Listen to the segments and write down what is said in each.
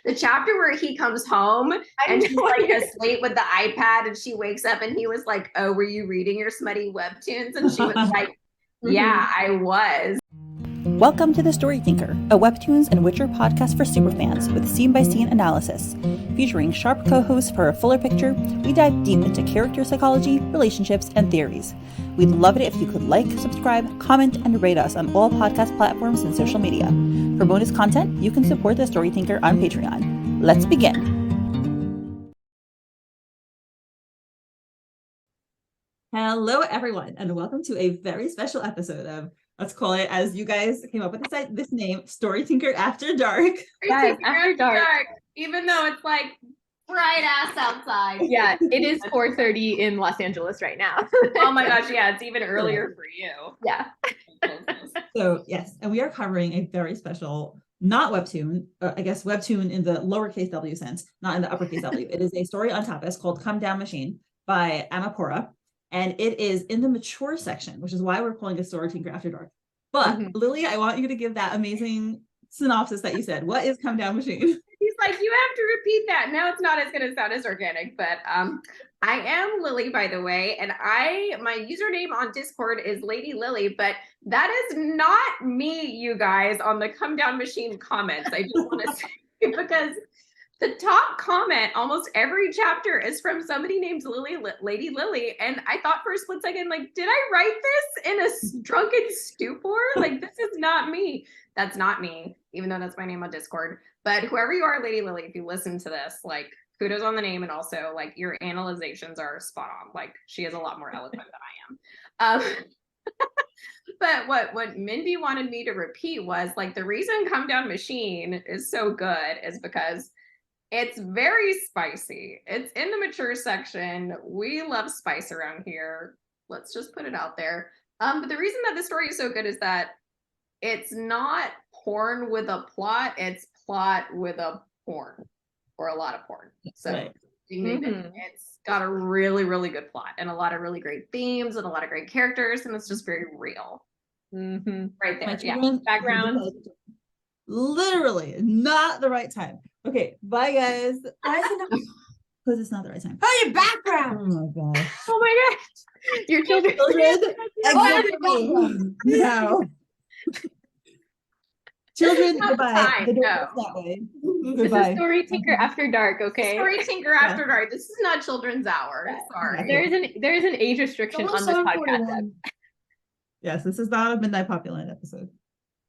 the chapter where he comes home and she's like asleep with the iPad and she wakes up and he was like, oh, were you reading your smutty webtoons? And she was like, yeah, I was. Welcome to The Story Thinker, a webtoons and Witcher podcast for superfans with scene-by-scene analysis. Featuring sharp co-hosts for a fuller picture, we dive deep into character psychology, relationships, and theories. We'd love it if you could like, subscribe, comment, and rate us on all podcast platforms and social media. For bonus content, you can support The Story Thinker on Patreon. Let's begin. Hello, everyone, and welcome to a very special episode of, let's call it, as you guys came up with this name, Story Thinker After Dark. Guys, after dark. Even though it's like bright ass outside. Yeah, it is 4:30 in Los Angeles right now. Oh my gosh, yeah, it's even earlier for you. Yeah. So yes, and we are covering a very special, not webtoon, I guess webtoon in the lowercase w sense, not in the uppercase w. It is a story on Tapas called Comedown Machine by Amapora. And it is in the mature section, which is why we're calling it Story Thinker After Dark. But Lily, I want you to give that amazing synopsis that you said. What is Comedown Machine? He's like, you have to repeat that. Now it's not as going to sound as organic, but I am Lily, by the way, and my username on Discord is Lady Lily, but that is not me, you guys, on the Comedown Machine comments. I just want to say, because the top comment almost every chapter is from somebody named Lady Lily. And I thought for a split second, like, did I write this in a drunken stupor? Like, this is not me. That's not me, even though that's my name on Discord. But whoever you are, Lady Lily, if you listen to this, like, kudos on the name. And also, like, your analyzations are spot on. Like, she is a lot more eloquent than I am. But what Minby wanted me to repeat was, like, the reason Comedown Machine is so good is because it's very spicy. It's in the mature section. We love spice around here. Let's just put it out there. But the reason that the story is so good is that it's not porn with a plot. It's plot with a porn, or a lot of porn. So right. It's got a really, really good plot and a lot of really great themes and a lot of great characters, and it's just very real. Right there. Yeah. Background. Literally not the right time. Okay, bye guys. Because it's not the right time. Oh, your background. Oh my gosh. Oh my gosh. Your children. No. Children, goodbye. The door no. that way. This is Story Tinker After Dark, okay? Story Tinker After Dark. This is not children's hour. Sorry. There is an age restriction on this podcast. Yes, this is not a Midnight Populant episode.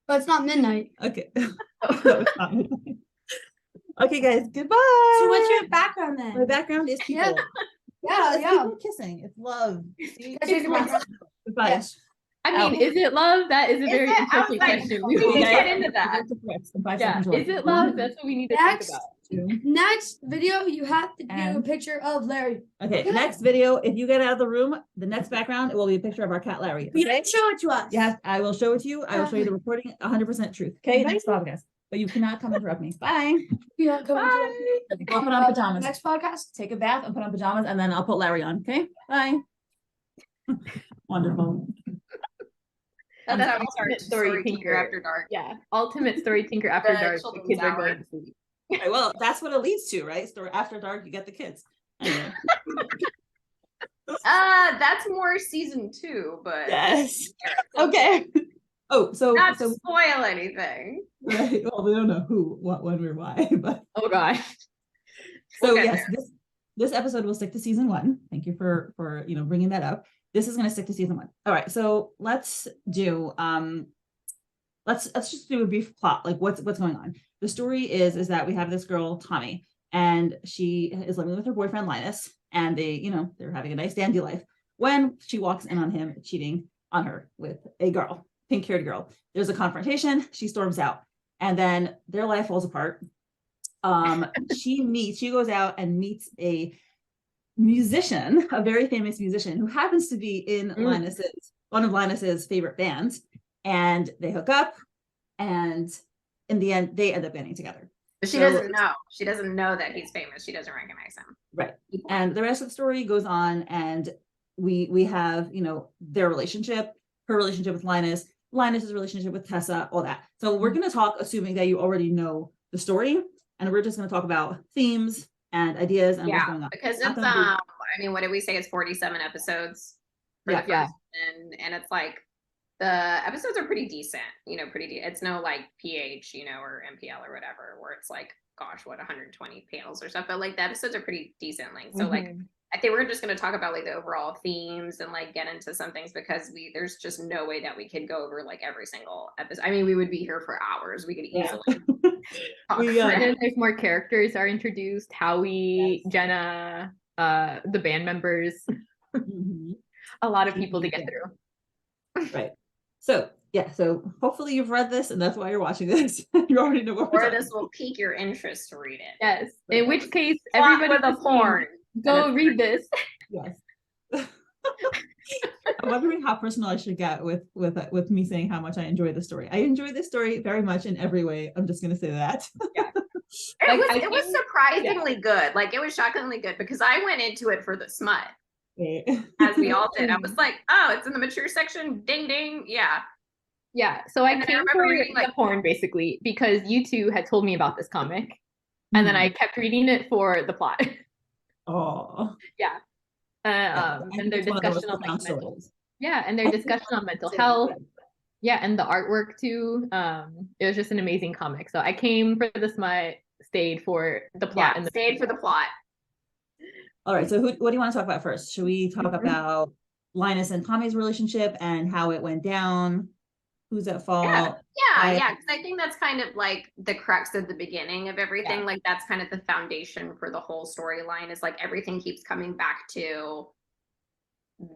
But it's not midnight. Okay. No, it's not midnight. Okay, guys, goodbye. So what's your background then? My background is people. Yeah. People kissing. It's love. Goodbye. Yes. I mean, is it love? That is a very interesting question. We can get into that. Yeah. Is it love? That's what we need to think about. Next video, you have to do a picture of Larry. Okay, next video, if you get out of the room, the next background, it will be a picture of our cat Larry. You didn't show it to us. Yes, I will show it to you. I will show you the recording, 100% truth. Okay, next podcast. But you cannot come interrupt me. Bye. You don't come Bye. I'll put on pajamas. Next podcast. Take a bath and put on pajamas, and then I'll put Larry on. Okay, bye. Wonderful. That's how we start Story Tinker After Dark. Yeah, ultimate Story Tinker After Dark. The kids are going to sleep. Okay, well, that's what it leads to, right? Story after dark, you get the kids. Anyway. That's more season 2, but yes. Okay. Oh, so not to spoil anything. Right. Well, we don't know who, what, when, or why, but oh gosh. So yes, this episode will stick to season 1. Thank you for bringing that up. This is going to stick to season 1. All right. So let's do let's just do a brief plot, like what's going on. The story is that we have this girl, Tommy, and she is living with her boyfriend, Linus, and they're having a nice dandy life when she walks in on him cheating on her with a girl, pink-haired girl. There's a confrontation. She storms out, and then their life falls apart. She goes out and meets a musician, a very famous musician who happens to be in one of Linus's favorite bands, and they hook up, and in the end, they end up getting together. But she doesn't know. She doesn't know that he's famous. She doesn't recognize him. Right. And the rest of the story goes on, and we have, their relationship, her relationship with Linus's relationship with Tessa, all that. So we're going to talk, assuming that you already know the story. and we're just going to talk about themes and ideas and what's going on. Because it's Not gonna I mean, what did we say? It's 47 episodes for Yeah. the first, and it's like the episodes are pretty decent, you know, it's no like PH, you know, or MPL or whatever, where it's like, gosh, what, 120 panels or stuff, but like the episodes are pretty decent length. So like, I think we're just going to talk about like the overall themes and like get into some things, because there's just no way that we could go over like every single episode. I mean, we would be here for hours. We could easily talk. And then there's more characters are introduced, 𝗏𝗏, Jenna, the band members, a lot of people to get through. Right. So yeah, so hopefully you've read this and that's why you're watching this. You already know what or this will pique your interest to read it. Yes. In which case, Everybody everybody with a porn. Go read this. Yes. I'm wondering how personal I should get with me saying how much I enjoy the story. I enjoy this story very much in every way. I'm just going to say that. Yeah. It was surprisingly good. Like, it was shockingly good, because I went into it for the smut, as we all did. I was like, oh, it's in the mature section. Ding, ding. Yeah. Yeah. So I came for reading the porn basically because you two had told me about this comic, and then I kept reading it for the plot. Oh. Yeah. And their discussion on like their discussion on mental health. Yeah, and the artwork too. It was just an amazing comic. So I came for the smut, stayed for the plot, and stayed for the plot. All right. So what do you want to talk about first? Should we talk about Linus and Tommy's relationship and how it went down? Who's at fault? Yeah, because I think that's kind of like the crux of the beginning of everything. Like, that's kind of the foundation for the whole storyline, is like everything keeps coming back to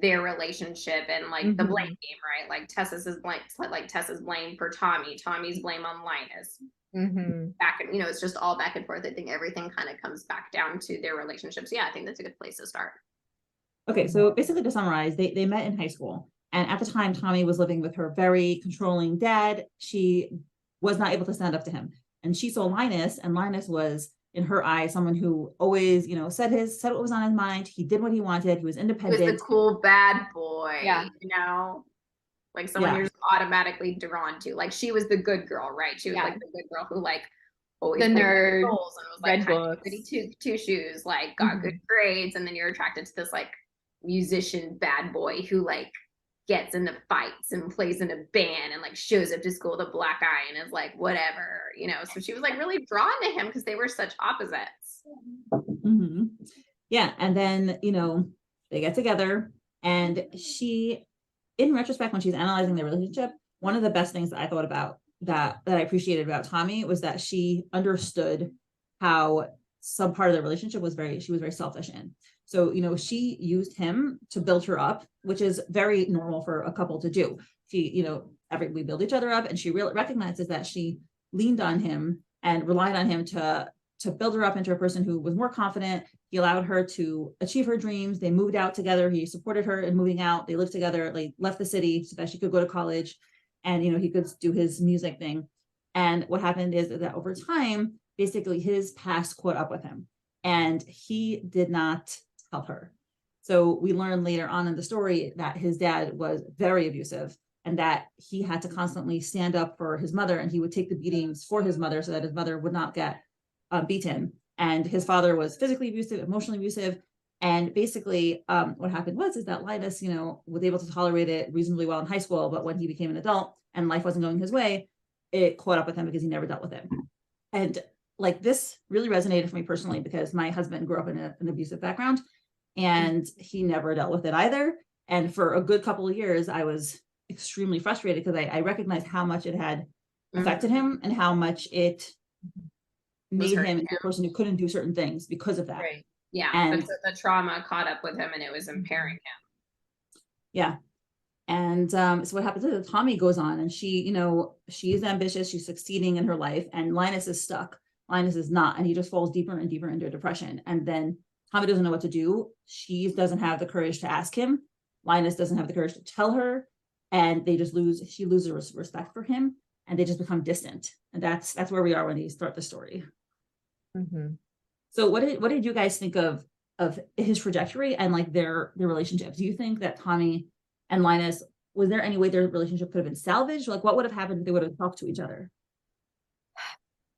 their relationship and like the blame game, right? Like Tessa's blame for Tommy, Tommy's blame on Linus. Back and, you know, it's just all back and forth. I think everything kind of comes back down to their relationships. Yeah, I think that's a good place to start. Okay, so basically to summarize, they met in high school. And at the time, Tommy was living with her very controlling dad. She was not able to stand up to him. And she saw Linus, and Linus was, in her eyes, someone who always, you know, said what was on his mind. He did what he wanted. He was independent. He was the cool bad boy, you know? Like someone you're just automatically drawn to. Like, she was the good girl, right? She was like the good girl who like always then there and was like red books, two shoes, like got good grades, and then you're attracted to this like musician bad boy who like gets into fights and plays in a band and like shows up to school with a black eye and is like whatever, you know. So she was like really drawn to him because they were such opposites. Yeah, and then, you know, they get together, and she, in retrospect, when she's analyzing their relationship, one of the best things that I thought about that I appreciated about Tommy was that she understood how some part of their relationship she was very selfish in. So, you know, she used him to build her up, which is very normal for a couple to do. She, you know, we build each other up, and she really recognizes that she leaned on him and relied on him to build her up into a person who was more confident. He allowed her to achieve her dreams. They moved out together. He supported her in moving out. They lived together, like left the city so that she could go to college, and, you know, he could do his music thing. And what happened is that over time, basically his past caught up with him, and he did not help her. So we learn later on in the story that his dad was very abusive, and that he had to constantly stand up for his mother, and he would take the beatings for his mother so that his mother would not get beaten. And his father was physically abusive, emotionally abusive. And basically what happened is that Linus, you know, was able to tolerate it reasonably well in high school, but when he became an adult and life wasn't going his way, it caught up with him because he never dealt with it. And like, this really resonated for me personally, because my husband grew up in an abusive background, and he never dealt with it either. And for a good couple of years, I was extremely frustrated because I recognized how much it had affected him and how much it made him into a person who couldn't do certain things because of that. Right. Yeah. And the trauma caught up with him, and it was impairing him. Yeah. And so what happens is Tommy goes on, and she, you know, she's ambitious, she's succeeding in her life, and Linus is stuck. Linus is not, and he just falls deeper and deeper into depression. And then Tommy doesn't know what to do. She doesn't have the courage to ask him. Linus doesn't have the courage to tell her, and she loses respect for him, and they just become distant. And that's where we are when they start the story. So what did you guys think of his trajectory and like their relationship? Do you think that Tommy and Linus, was there any way their relationship could have been salvaged? Like, what would have happened if they would have talked to each other?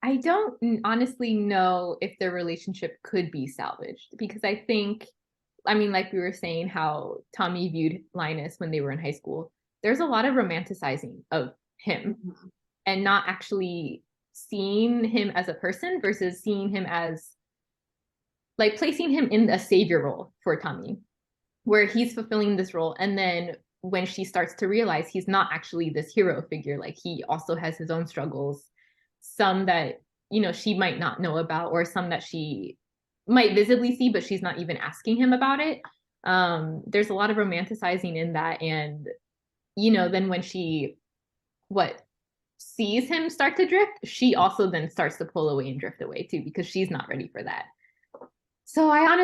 I don't honestly know if their relationship could be salvaged, because I think, I mean, like we were saying, how Tommy viewed Linus when they were in high school, there's a lot of romanticizing of him and not actually seeing him as a person versus seeing him as, like, placing him in a savior role for Tommy, where he's fulfilling this role. And then when she starts to realize he's not actually this hero figure, like he also has his own struggles, some that, you know, she might not know about, or some that she might visibly see, but she's not even asking him about it. There's a lot of romanticizing in that. And, you know, then when she, sees him start to drift, she also then starts to pull away and drift away too, because she's not ready for that. So I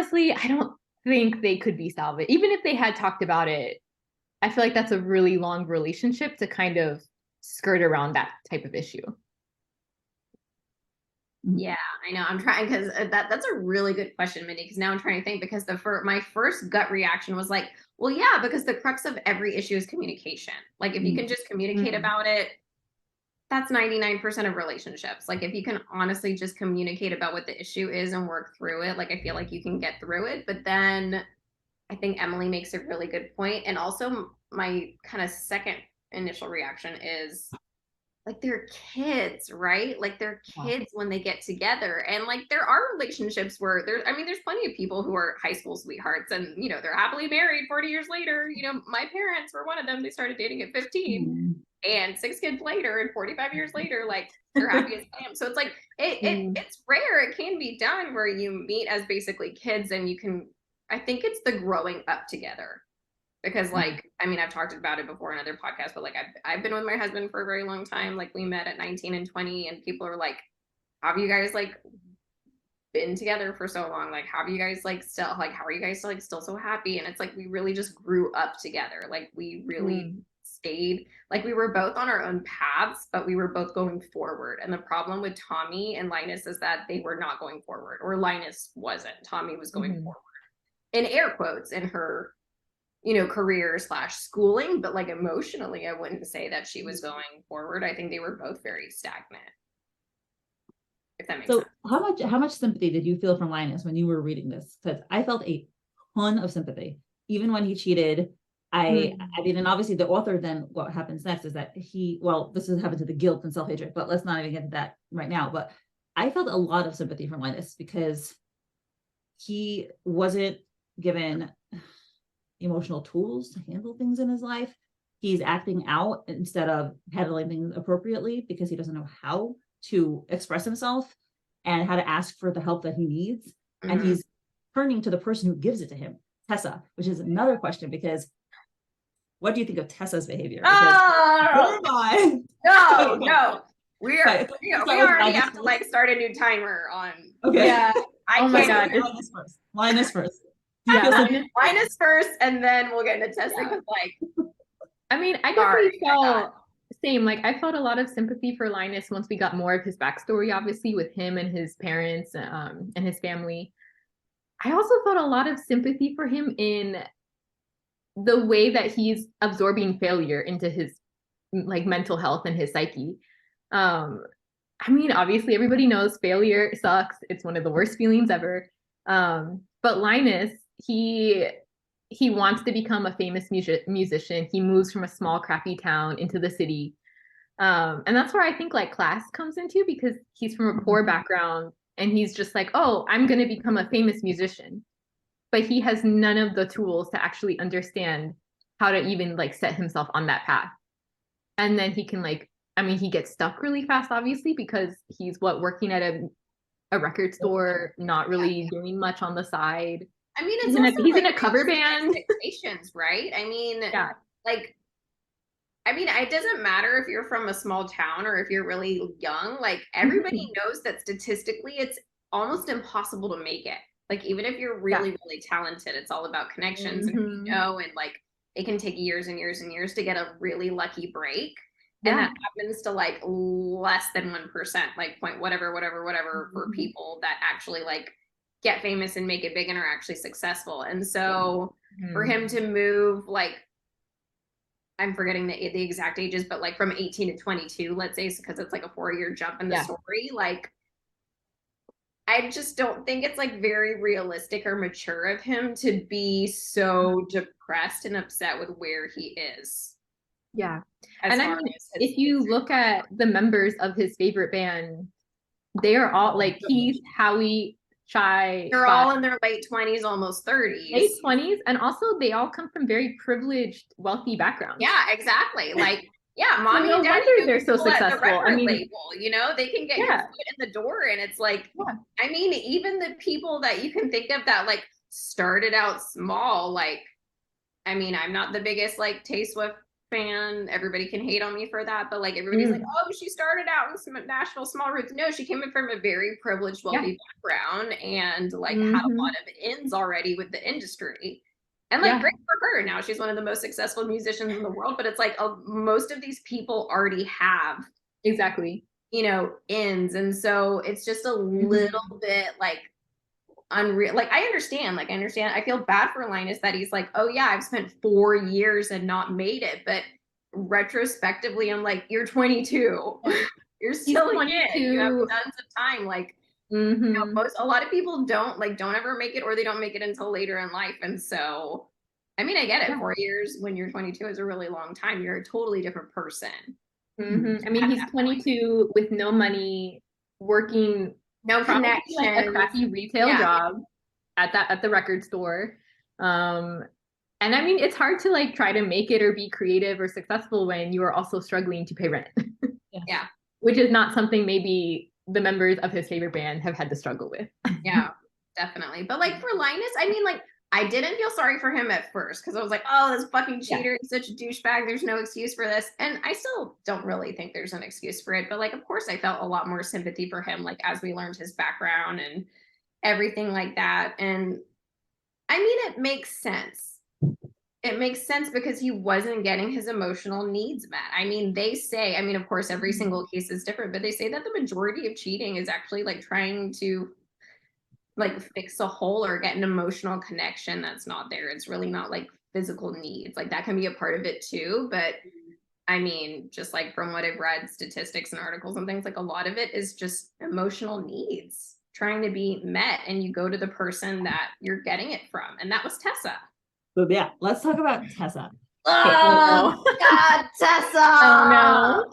don't think they could be salvaged. Even if they had talked about it, I feel like that's a really long relationship to kind of skirt around that type of issue. Yeah, I know. I'm trying, because that's a really good question, Mindy, because now I'm trying to think, because my first gut reaction was like, well, yeah, because the crux of every issue is communication. Like if you can just communicate about it, that's 99% of relationships. Like if you can honestly just communicate about what the issue is and work through it, like I feel like you can get through it. But then I think Emily makes a really good point. And also my kind of second initial reaction is, like, they're kids, right? Like they're kids when they get together. And like there are relationships where there's plenty of people who are high school sweethearts and, you know, they're happily married 40 years later. You know, my parents were one of them. They started dating at 15 and 6 kids later and 45 years later, like they're happy as I am. So it's like, it's rare. It can be done where you meet as basically kids and you can, I think it's the growing up together. Because like, I mean, I've talked about it before in other podcasts, but like I've been with my husband for a very long time. Like we met at 19 and 20 and people are like, have you guys like been together for so long? Like, have you guys like still, like, how are you guys like still so happy? And it's like, we really just grew up together. Like we really stayed, like we were both on our own paths, but we were both going forward. And the problem with Tommy and Linus is that they were not going forward, or Linus wasn't. Tommy was going forward, in air quotes, in her, you know, career / schooling, but like emotionally, I wouldn't say that she was going forward. I think they were both very stagnant. If that makes sense. So how much sympathy did you feel from Linus when you were reading this? Because I felt a ton of sympathy, even when he cheated. I mean, and obviously the author, then what happens next is that this has happened to the guilt and self-hatred, but let's not even get to that right now. But I felt a lot of sympathy from Linus because he wasn't given emotional tools to handle things in his life. He's acting out instead of handling things appropriately because he doesn't know how to express himself and how to ask for the help that he needs. And he's turning to the person who gives it to him, Tessa, which is another question, because what do you think of Tessa's behavior? No. We already have to like start a new timer on. Okay. Yeah. My God. Linus first. Yeah, Linus first, and then we'll get into Tessa. Like, I mean, I definitely felt same. Like, I felt a lot of sympathy for Linus once we got more of his backstory, obviously, with him and his parents and his family. I also felt a lot of sympathy for him in the way that he's absorbing failure into his like mental health and his psyche. I mean, obviously, everybody knows failure sucks. It's one of the worst feelings ever. But Linus, he wants to become a famous musician. He moves from a small crappy town into the city. And that's where I think like class comes into, because he's from a poor background and he's just like, oh, I'm going to become a famous musician. But he has none of the tools to actually understand how to even like set himself on that path. And then he can like, I mean, he gets stuck really fast, obviously, because he's working at a record store, not really doing much on the side. I mean, he's in a cover band. Expectations, right? I mean, like, I mean, it doesn't matter if you're from a small town or if you're really young. Like, everybody knows that statistically, it's almost impossible to make it. Like, even if you're really, really talented, it's all about connections and and like, it can take years and years and years to get a really lucky break. And that happens to like less than 1%, like point whatever for people that actually like get famous and make it big and are actually successful. And so for him to move, like, I'm forgetting the exact ages, but like from 18 to 22, let's say, because it's like a 4-year jump in the story. Like, I just don't think it's like very realistic or mature of him to be so depressed and upset with where he is. Yeah. And I mean, if you look at the members of his favorite band, they are all like, he's 𝗪𝗪𝗪. They're all in their late 20s, almost 30s. Late 20s. And also they all come from very privileged, wealthy backgrounds. Yeah, exactly. Like, yeah, mommy so no and daddy, wonder they're so successful. I mean, label, you know, they can get your foot in the door, and it's like, I mean, even the people that you can think of that like started out small, like, I mean, I'm not the biggest like 𝗪𝗪 fan. Everybody can hate on me for that, but like everybody's like, oh, she started out in some Nashville small roots. No, she came in from a very privileged, wealthy background, and like had a lot of ins already with the industry. And like, great for her. Now she's one of the most successful musicians in the world, but it's like most of these people already have you know, ins, and so it's just a little bit like unreal. Like, I understand. I feel bad for Linus that he's like, oh yeah, I've spent 4 years and not made it, but retrospectively, I'm like, you're 22. You're still 22. You have tons of time. Like, you know, a lot of people don't ever make it, or they don't make it until later in life. And so, I mean, I get it. 4 years when you're 22 is a really long time. You're a totally different person. I mean, he's 22 with no money, working no connection, like a crappy retail job at the record store. And I mean, it's hard to like try to make it or be creative or successful when you are also struggling to pay rent. Which is not something maybe the members of his favorite band have had to struggle with. Yeah, definitely. But like for Linus, I mean, like, I didn't feel sorry for him at first, because I was like, oh, this fucking cheater, he's such a douchebag, there's no excuse for this. And I still don't really think there's an excuse for it, but like, of course I felt a lot more sympathy for him, like, as we learned his background and everything like that. And I mean, it makes sense. It makes sense because he wasn't getting his emotional needs met. I mean, they say, I mean, of course, every single case is different, but they say that the majority of cheating is actually like trying to like fix a hole or get an emotional connection that's not there. It's really not like physical needs. Like, that can be a part of it too. But I mean, just like from what I've read, statistics and articles and things, like a lot of it is just emotional needs trying to be met. And you go to the person that you're getting it from. And that was 𝗪𝗪. So yeah, let's talk about 𝗪𝗪. Oh God, 𝗪𝗪. Oh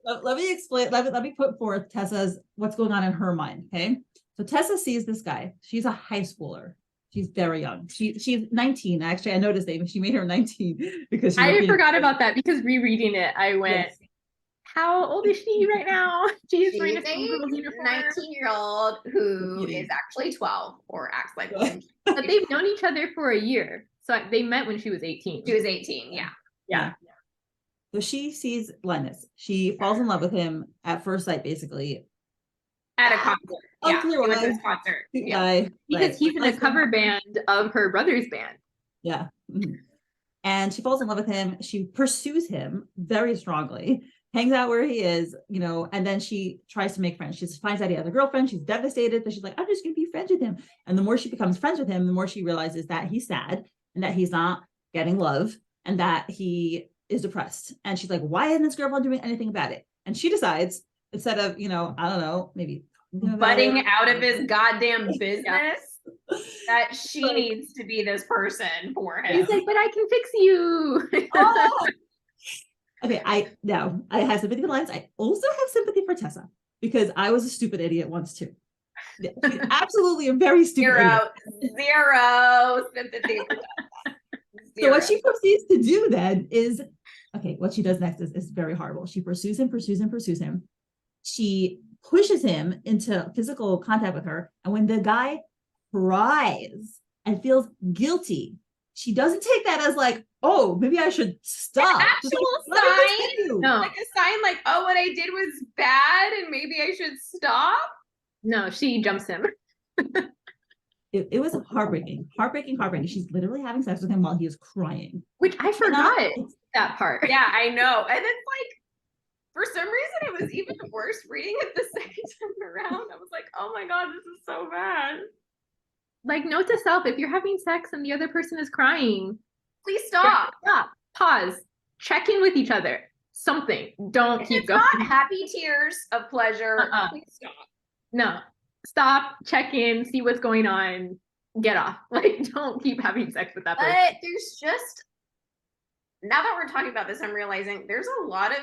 no. Let me explain. Let me put forth 𝗪𝗪's what's going on in her mind. Okay. So 𝗪𝗪 sees this guy. She's a high schooler. She's very young. She's 19. Actually, I noticed that she made her 19 because I forgot about that, because rereading it, I went, how old is she right now? She's a 19-year-old who is actually 12 or acts like one. But they've known each other for a year. So they met when she was 18. She was 18, yeah. So she sees Linus. She falls in love with him at first sight, basically. At a concert. Concert. Because he's in a cover band of her brother's band. Yeah. And she falls in love with him. She pursues him very strongly, hangs out where he is, you know, and then she tries to make friends. She finds out he has a girlfriend. She's devastated, but she's like, I'm just going to be friends with him. And the more she becomes friends with him, the more she realizes that he's sad and that he's not getting love and that he is depressed. And she's like, why isn't this girlfriend doing anything about it? And she decides, instead of, you know, I don't know, maybe butting out of his goddamn business, that she needs to be this person for him. He's like, but I can fix you. Okay, I have sympathy for Linus. I also have sympathy for 𝗪𝗪, because I was a stupid idiot once too. She's absolutely a very stupid idiot. Zero sympathy for 𝗪𝗪. So what she proceeds to do then is, okay, what she does next is very horrible. She pursues him. She pushes him into physical contact with her. And when the guy cries and feels guilty, she doesn't take that as like, oh, maybe I should stop. An actual sign? No. Like a sign like, oh, what I did was bad and maybe I should stop? No, she jumps him. It was heartbreaking. She's literally having sex with him while he is crying. Which I forgot that part. Yeah, I know. And it's like, for some reason, it was even worse reading it the second time around. I was like, oh my God, this is so bad. Like, note to self, if you're having sex and the other person is crying, please stop. Stop. Pause. check in with each other. Something. Don't keep going. Not happy tears of pleasure. Please stop. No. Stop, check in, see what's going on, get off. Like, don't keep having sex with that person. But there's just, now that we're talking about this, I'm realizing there's a lot of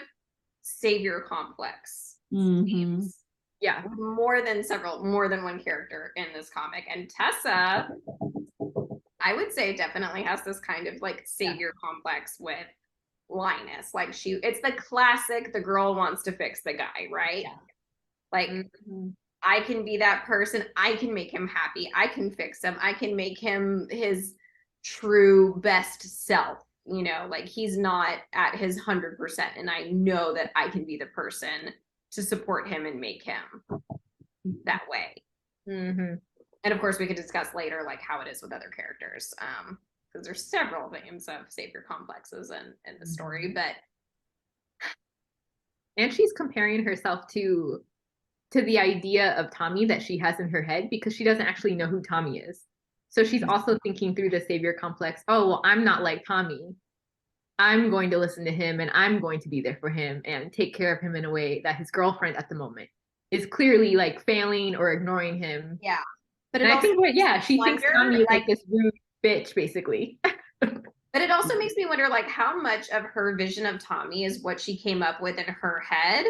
savior complex themes. Yeah. More than one character in this comic. And Tessa, I would say, definitely has this kind of like savior complex with Linus. Like it's the classic, the girl wants to fix the guy, right? Yeah. Like I can be that person. I can make him happy. I can fix him. I can make him his true best self. You know, like he's not at his 100%. And I know that I can be the person to support him and make him that way. And of course, we could discuss later, like how it is with other characters. Because there's several themes of savior complexes in the story, but. And she's comparing herself to the idea of Tommy that she has in her head, because she doesn't actually know who Tommy is. So she's also thinking through the savior complex. Oh, well, I'm not like Tommy. I'm going to listen to him and I'm going to be there for him and take care of him in a way that his girlfriend at the moment is clearly like failing or ignoring him. Yeah. But I think, she thinks Tommy like this rude bitch, basically. But it also makes me wonder, like, how much of her vision of Tommy is what she came up with in her head,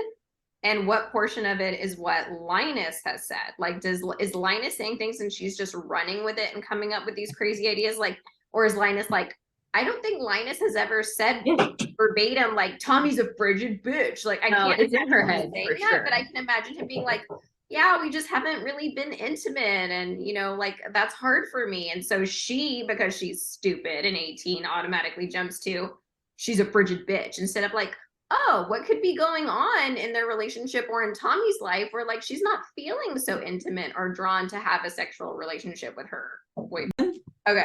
and what portion of it is what Linus has said. Like, is Linus saying things and she's just running with it and coming up with these crazy ideas? Like, or is Linus like, I don't think Linus has ever said verbatim, like, Tommy's a frigid bitch. Like, I can't. It's in her head for sure. But I can imagine him being like, yeah, we just haven't really been intimate, and you know, like, that's hard for me. And so she, because she's stupid and 18, automatically jumps to, she's a frigid bitch, instead of like, oh, what could be going on in their relationship or in Tommy's life where like she's not feeling so intimate or drawn to have a sexual relationship with her boyfriend. Okay.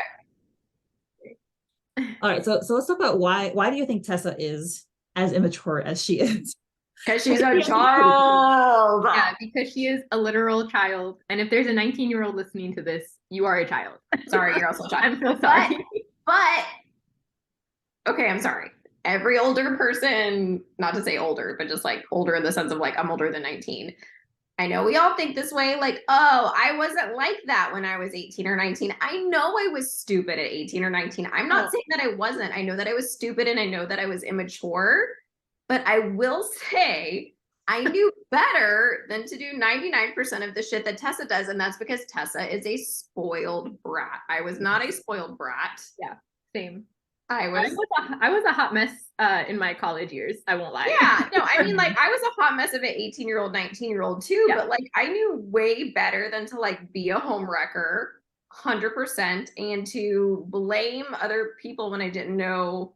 All right, so let's talk about why do you think Tessa is as immature as she is? Because she's a child. Yeah, because she is a literal child. And if there's a 19-year-old listening to this, you are a child. Sorry, you're also a child. I'm so sorry. But okay, I'm sorry. Every older person, not to say older, but just like older in the sense of like, I'm older than 19. I know we all think this way, like, oh, I wasn't like that when I was 18 or 19. I know I was stupid at 18 or 19. I'm not saying that I wasn't. I know that I was stupid and I know that I was immature. But I will say I knew better than to do 99% of the shit that Tessa does. And that's because Tessa is a spoiled brat. I was not a spoiled brat. Yeah, same. I was a hot mess in my college years. I won't lie. Yeah, no, I mean, like, I was a hot mess of an 18-year-old, 19-year-old too, but like, I knew way better than to like be a home wrecker 100% and to blame other people when I didn't know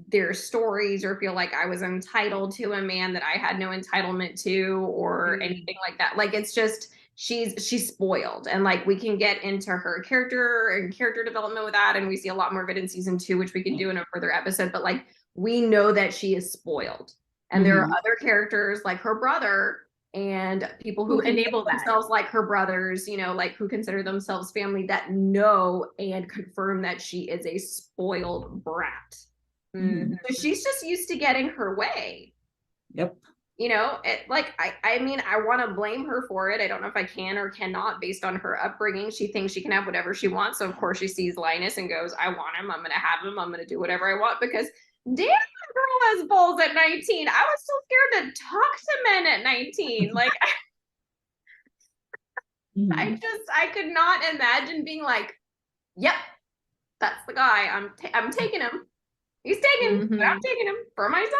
their stories or feel like I was entitled to a man that I had no entitlement to or anything like that. Like, it's just, she's spoiled, and like we can get into her character and character development with that, and we see a lot more of it in season 2, which we can do in a further episode, but like we know that she is spoiled, and there are other characters like her brother and people who enable themselves like her brothers, you know, like who consider themselves family, that know and confirm that she is a spoiled brat. So she's just used to getting her way. Yep. You know, I mean, I want to blame her for it. I don't know if I can or cannot based on her upbringing. She thinks she can have whatever she wants. So of course she sees Linus and goes, I want him. I'm going to have him. I'm going to do whatever I want, because damn, the girl has balls at 19. I was so scared to talk to men at 19. Like, I could not imagine being like, yep, that's the guy. I'm taking him. He's taken, but I'm taking him for myself.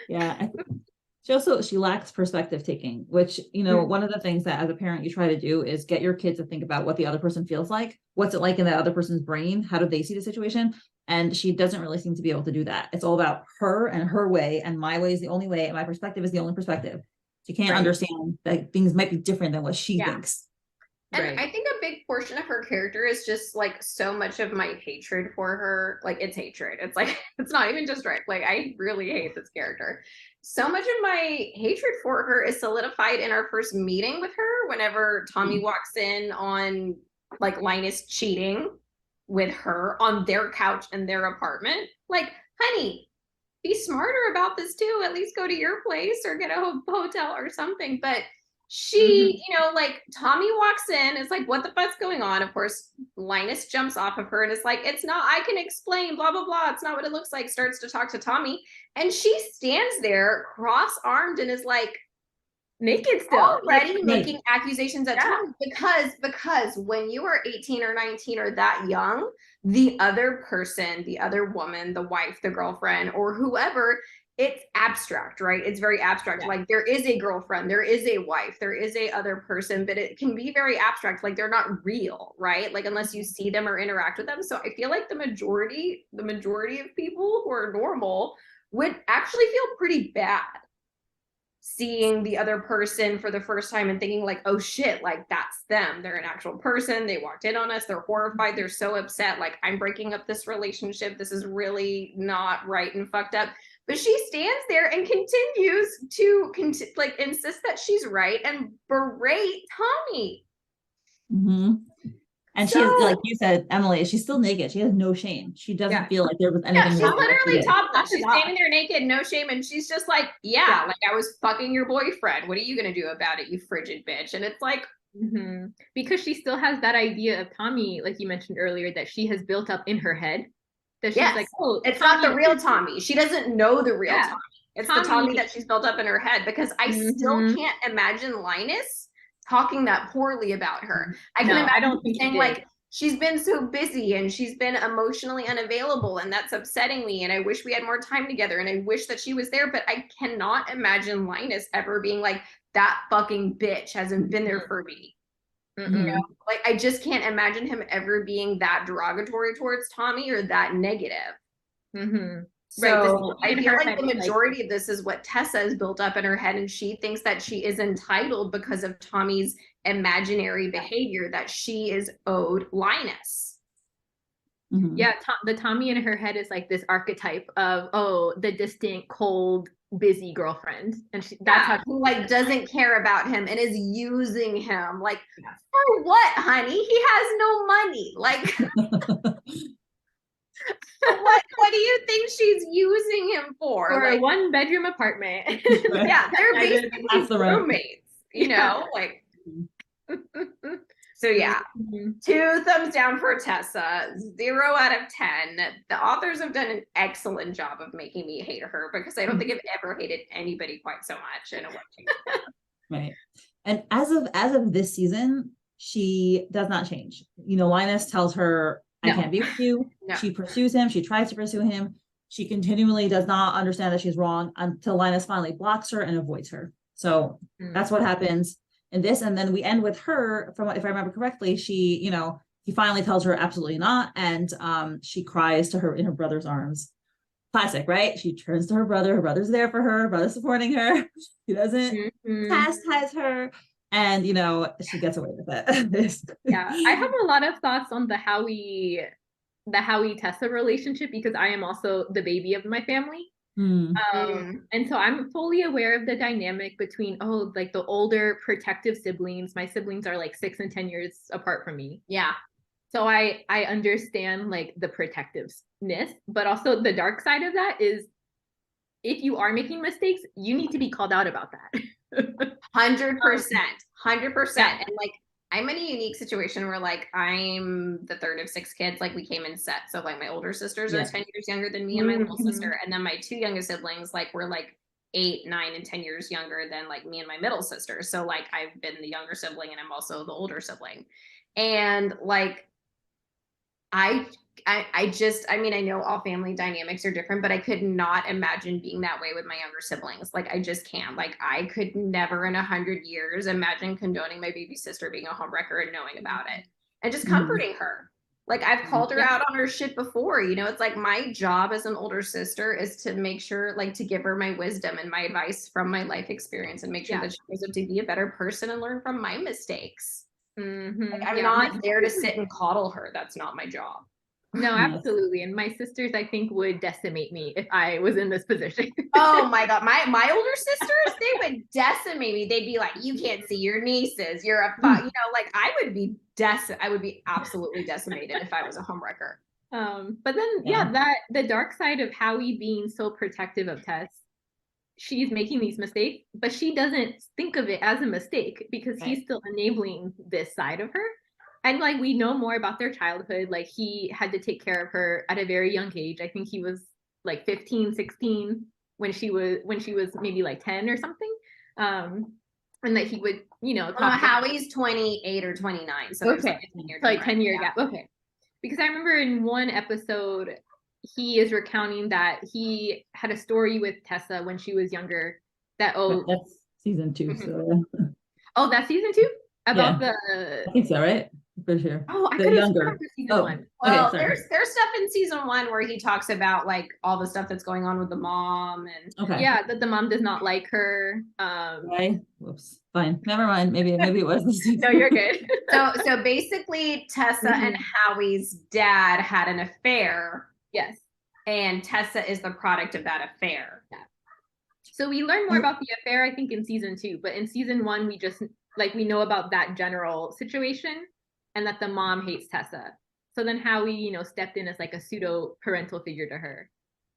Yeah. She lacks perspective taking, which, you know, one of the things that as a parent you try to do is get your kids to think about what the other person feels like. What's it like in that other person's brain? How do they see the situation? And she doesn't really seem to be able to do that. It's all about her and her way, and my way is the only way, and my perspective is the only perspective. She can't understand that things might be different than what she thinks. And I think a big portion of her character is just like so much of my hatred for her. Like, it's hatred. It's like, it's not even just right. Like, I really hate this character. So much of my hatred for her is solidified in our first meeting with her, whenever Tommy walks in on like Linus cheating. with her on their couch in their apartment. Like, honey, be smarter about this too. At least go to your place or get a hotel or something. But she, you know, like Tommy walks in, is like, what the fuck's going on? Of course, Linus jumps off of her and is like, it's not, I can explain, blah, blah, blah. It's not what it looks like. Starts to talk to Tommy. And she stands there cross-armed and is like, naked still, already making accusations at Tommy, because when you are 18 or 19 or that young, the other person, the other woman, the wife, the girlfriend, or whoever, it's abstract, right? It's very abstract. Like there is a girlfriend, there is a wife, there is a other person, but it can be very abstract. Like they're not real, right? Like unless you see them or interact with them. So I feel like the majority of people who are normal would actually feel pretty bad seeing the other person for the first time and thinking like, oh shit, like that's them. They're an actual person. They walked in on us. They're horrified. They're so upset. Like I'm breaking up this relationship. This is really not right and fucked up. But she stands there and continues to like insist that she's right and berate Tommy. And so, she's, like you said, Emily, she's still naked. She has no shame. She doesn't feel like there was anything she's wrong. Literally topless. She's standing there naked, no shame. And she's just like, like I was fucking your boyfriend. What are you going to do about it, you frigid bitch? And it's like, because she still has that idea of Tommy, like you mentioned earlier, that she has built up in her head. That she's like, oh, it's Tommy, not the real Tommy. She doesn't know the real Tommy. It's the Tommy that she's built up in her head, because I still can't imagine Linus talking that poorly about her. I can imagine I don't think saying like, she's been so busy and she's been emotionally unavailable and that's upsetting me and I wish we had more time together and I wish that she was there. But I cannot imagine Linus ever being like, that fucking bitch hasn't been there for me. You know, like I just can't imagine him ever being that derogatory towards Tommy or that negative. So I feel like the majority of this is what Tessa is built up in her head, and she thinks that she is entitled because of Tommy's imaginary behavior, that she is owed Linus. The Tommy in her head is like this archetype of, oh, the distant, cold, busy girlfriend, and that's how who like doesn't care about him and is using him. Like for what, honey? He has no money. Like what do you think she's using him for? For a 1-bedroom apartment. They're basically roommates, you know, like so 2 thumbs down for Tessa, 0 out of 10. The authors have done an excellent job of making me hate her, because I don't think I've ever hated anybody quite so much in a webtoon. Right. And as of this season, she does not change. You know, Linus tells her, I can't be with you. She pursues him. She tries to pursue him. She continually does not understand that she's wrong until Linus finally blocks her and avoids her. So that's what happens in this. And then we end with her, from what, if I remember correctly, she, you know, he finally tells her absolutely not. And she cries to her in her brother's arms. Classic, right? She turns to her brother. Her brother's there for her. Her brother's supporting her. He doesn't chastise her. And, you know, she gets away with it. I have a lot of thoughts on the �ʻowī Tessa relationship, because I am also the baby of my family. And so I'm fully aware of the dynamic between, like the older protective siblings. My siblings are like 6 and 10 years apart from me. So I understand like the protectiveness, but also the dark side of that is, if you are making mistakes, you need to be called out about that. 100%. And like, I'm in a unique situation where like I'm the third of 6 kids. Like we came in sets. So like my older sisters are 10 years younger than me and my little sister. And then my 2 youngest siblings, like were like 8, 9, and 10 years younger than like me and my middle sister. So like I've been the younger sibling and I'm also the older sibling. And like, I mean, I know all family dynamics are different, but I could not imagine being that way with my younger siblings. Like, I just can't. Like, I could never in 100 years imagine condoning my baby sister being a homewrecker and knowing about it and just comforting her. Like, I've called her out on her shit before. You know, it's like my job as an older sister is to make sure, like, to give her my wisdom and my advice from my life experience and make sure that she grows up to be a better person and learn from my mistakes. Like, I'm not there to sit and coddle her. That's not my job. No, absolutely. And my sisters, I think, would decimate me if I was in this position. Oh my God. My older sisters, they would decimate me. They'd be like, you can't see your nieces. You're a you know, like I would be absolutely decimated if I was a homewrecker. But then that the dark side of Howie being so protective of Tess, she's making these mistakes, but she doesn't think of it as a mistake because he's still enabling this side of her. And like we know more about their childhood. Like he had to take care of her at a very young age. I think he was like 15, 16 when she was maybe like 10 or something. And that he would, you know, Howie's 28 or 29. So okay, like 10-year gap. Okay. Because I remember in one episode, he is recounting that he had a story with Tessa when she was younger. That's season 2. So oh, that's season 2 about the. I think so, right? For sure. Oh, I could have sworn season 1. Well, there's stuff in season 1 where he talks about like all the stuff that's going on with the mom and that the mom does not like her. Okay. Whoops. Fine. Never mind. Maybe it was the season. No, you're good. So basically Tessa and Howie's dad had an affair. Yes. And Tessa is the product of that affair. Yeah. So we learn more about the affair, I think, in season 2, but in season 1, we just we know about that general situation and that the mom hates Tessa. So then Howie, you know, stepped in as like a pseudo parental figure to her.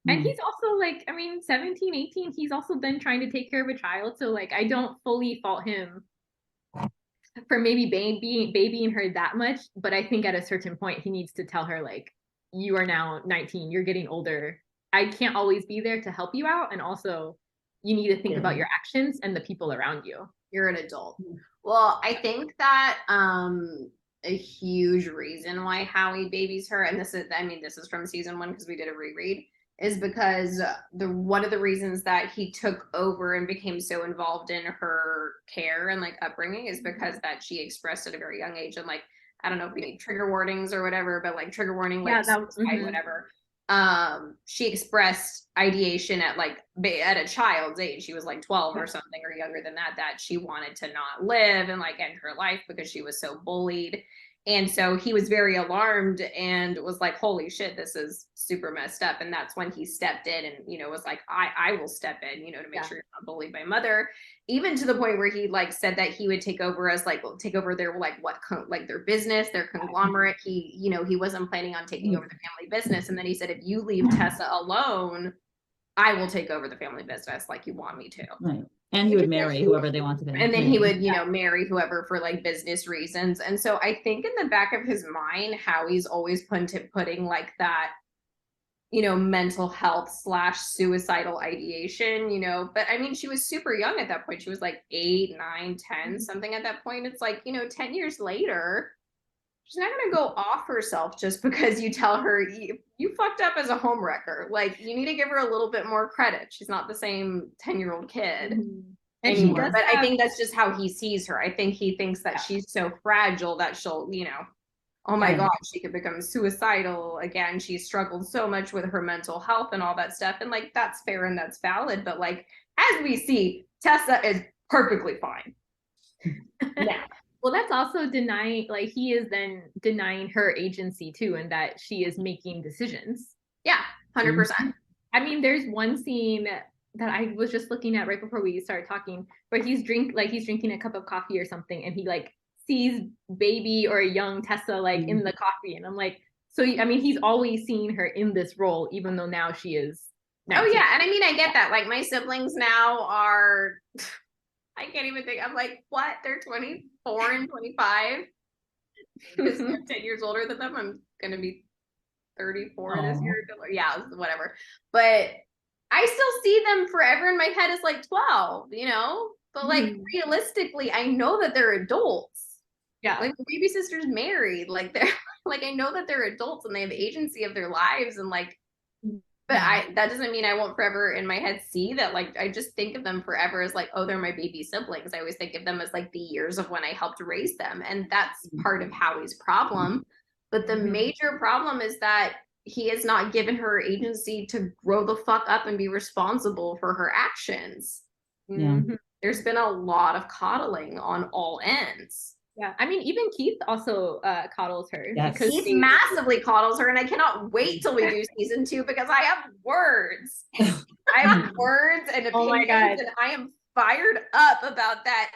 And he's also like, I mean, 17, 18, he's also been trying to take care of a child. So like, I don't fully fault him for maybe babying her that much. But I think at a certain point, he needs to tell her like, you are now 19, you're getting older. I can't always be there to help you out. And also you need to think about your actions and the people around you. You're an adult. Well, I think that a huge reason why Howie babies her, and this is from season 1 because we did a reread, is because one of the reasons that he took over and became so involved in her care and like upbringing is because that she expressed at a very young age, and like I don't know if we need trigger warnings or whatever, but like trigger warning, like whatever. She expressed ideation at a child's age. She was like 12 or something or younger than that she wanted to not live and like end her life because she was so bullied. And so he was very alarmed and was like, holy shit, this is super messed up. And that's when he stepped in and, you know, was like, I will step in, you know, to make sure you're not bullied by mother, even to the point where he like said that he would take over their their business, their conglomerate. He, you know, he wasn't planning on taking over the family business. And then he said, if you leave Tessa alone, I will take over the family business like you want me to. Right. And he would marry whoever they wanted to. And then he would, you know, marry whoever for like business reasons. And so I think in the back of his mind, Howie's always putting like that, you know, mental health / suicidal ideation, you know, but I mean, she was super young at that point. She was like 8, 9, 10, something at that point. It's like, you know, 10 years later, she's not going to go off herself just because you tell her you fucked up as a homewrecker. Like, you need to give her a little bit more credit. She's not the same 10-year-old kid anymore. But I think that's just how he sees her. I think he thinks that she's so fragile that she'll, you know, oh my God, she could become suicidal again. She struggled so much with her mental health and all that stuff. And like, that's fair and that's valid. But like, as we see, Tessa is perfectly fine. Yeah. Well, that's also denying, like, he is then denying her agency too, and that she is making decisions. Yeah, 100%. I mean, there's one scene that I was just looking at right before we started talking, where he's drinking a cup of coffee or something, and he like sees baby or a young Tessa like in the coffee, and I'm like, so I mean, he's always seen her in this role, even though now she is 19. Oh yeah, and I mean, I get that. Like, my siblings now are, I can't even think. I'm like, what? They're 24 and 25. Because I'm 10 years older than them. I'm gonna be 34 this year. Yeah, whatever. But I still see them forever in my head as like 12, you know? But like realistically, I know that they're adults. Yeah. Like, my baby sister's married. Like, they're like, I know that they're adults and they have agency of their lives, and like, but that doesn't mean I won't forever in my head see that. Like, I just think of them forever as like, oh, they're my baby siblings. I always think of them as like the years of when I helped raise them. And that's part of Howie's problem. But the major problem is that he has not given her agency to grow the fuck up and be responsible for her actions. Yeah. There's been a lot of coddling on all ends. Yeah, I mean, even Keith also coddles her. Yes. Because Keith massively coddles her, and I cannot wait till we do season 2 because I have words. I have words and opinions, Oh my God. and I am fired up about that.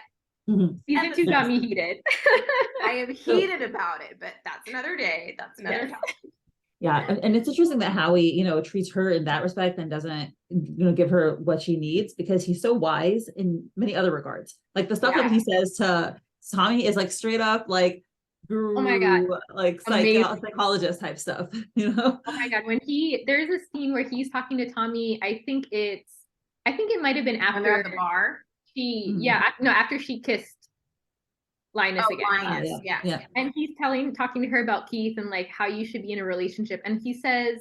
Season 2 got me heated. I am heated about it, but that's another day. That's another topic. Yeah, and it's interesting that Howie, you know, treats her in that respect and doesn't, you know, give her what she needs, because he's so wise in many other regards. Like the stuff that he says to Tommy is like straight up like guru, oh my God, like psychologist type stuff, you know? Oh my God, when there's a scene where he's talking to Tommy, I think it might have been after the bar. After she kissed Linus again. Linus, yeah. And he's talking to her about Keith and like how you should be in a relationship. And he says,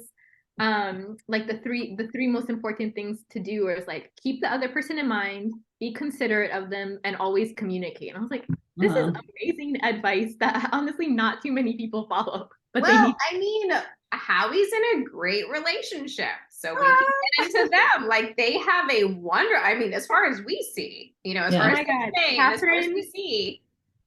like the three most important things to do is like keep the other person in mind, be considerate of them, and always communicate. And I was like, this is amazing advice that honestly not too many people follow. But I mean, Howie's in a great relationship, so we can get into them. Like they have a I mean, as far as we see, you know, as far as we see,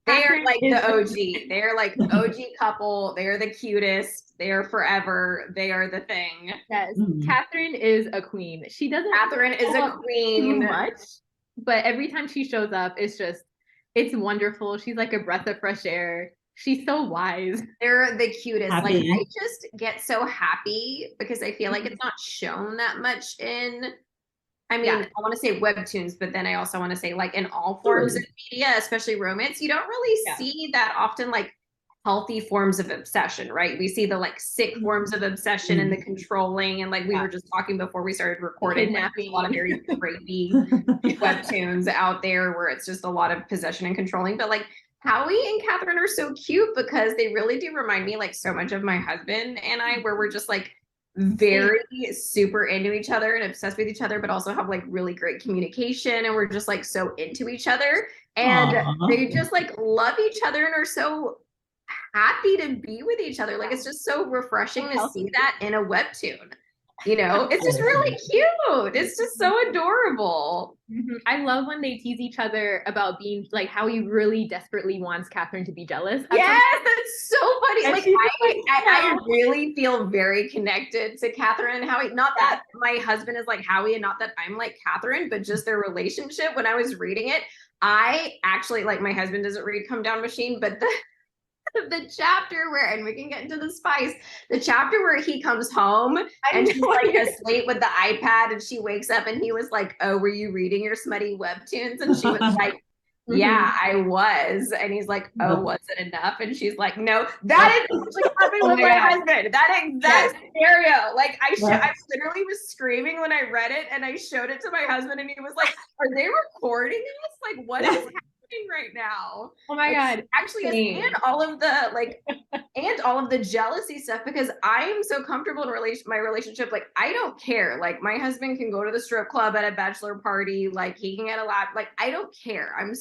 they're like the OG. They're like OG couple. They're the cutest. They're forever. They are the thing. Yes, Catherine is a queen. Catherine is a queen. Too much, but every time she shows up, it's wonderful. She's like a breath of fresh air. She's so wise. They're the cutest. Happy. Like I just get so happy because I feel like it's not shown that much in. I mean, I want to say webtoons, but then I also want to say like in all forms of media, especially romance, you don't really see that often like healthy forms of obsession, right? We see the like sick forms of obsession and the controlling, and like we were just talking before we started recording, like, there's a lot of very rapey webtoons out there where it's just a lot of possession and controlling. But like Howie and Catherine are so cute because they really do remind me like so much of my husband and I, where we're just like very super into each other and obsessed with each other, but also have like really great communication, and we're just like so into each other, and they just like love each other and are so happy to be with each other. Like it's just so refreshing to see that in a webtoon, you know. It's just really cute. It's just so adorable. I love when they tease each other about being like how he really desperately wants Catherine to be jealous. Yes, that's so funny. And like I really feel very connected to Catherine and Howie. Not that my husband is like Howie and not that I'm like Catherine, but just their relationship. When I was reading it, I actually, like, my husband doesn't read Comedown Machine, but the chapter where, and we can get into the spice, the chapter where he comes home and she's like asleep with the iPad and she wakes up and he was like, oh, were you reading your smutty webtoons? And she was like, yeah, I was. And he's like, oh, was it enough? And she's like, no. That is actually happening with my husband. That exact scenario. Like I literally was screaming when I read it, and I showed it to my husband and he was like, are they recording this? Like, what is happening right now? Oh my God. Actually, and all of the like and all of the jealousy stuff, because I am so comfortable in my relationship. Like I don't care. Like my husband can go to the strip club at a bachelor party, like he can get a lap, like I don't care. I'm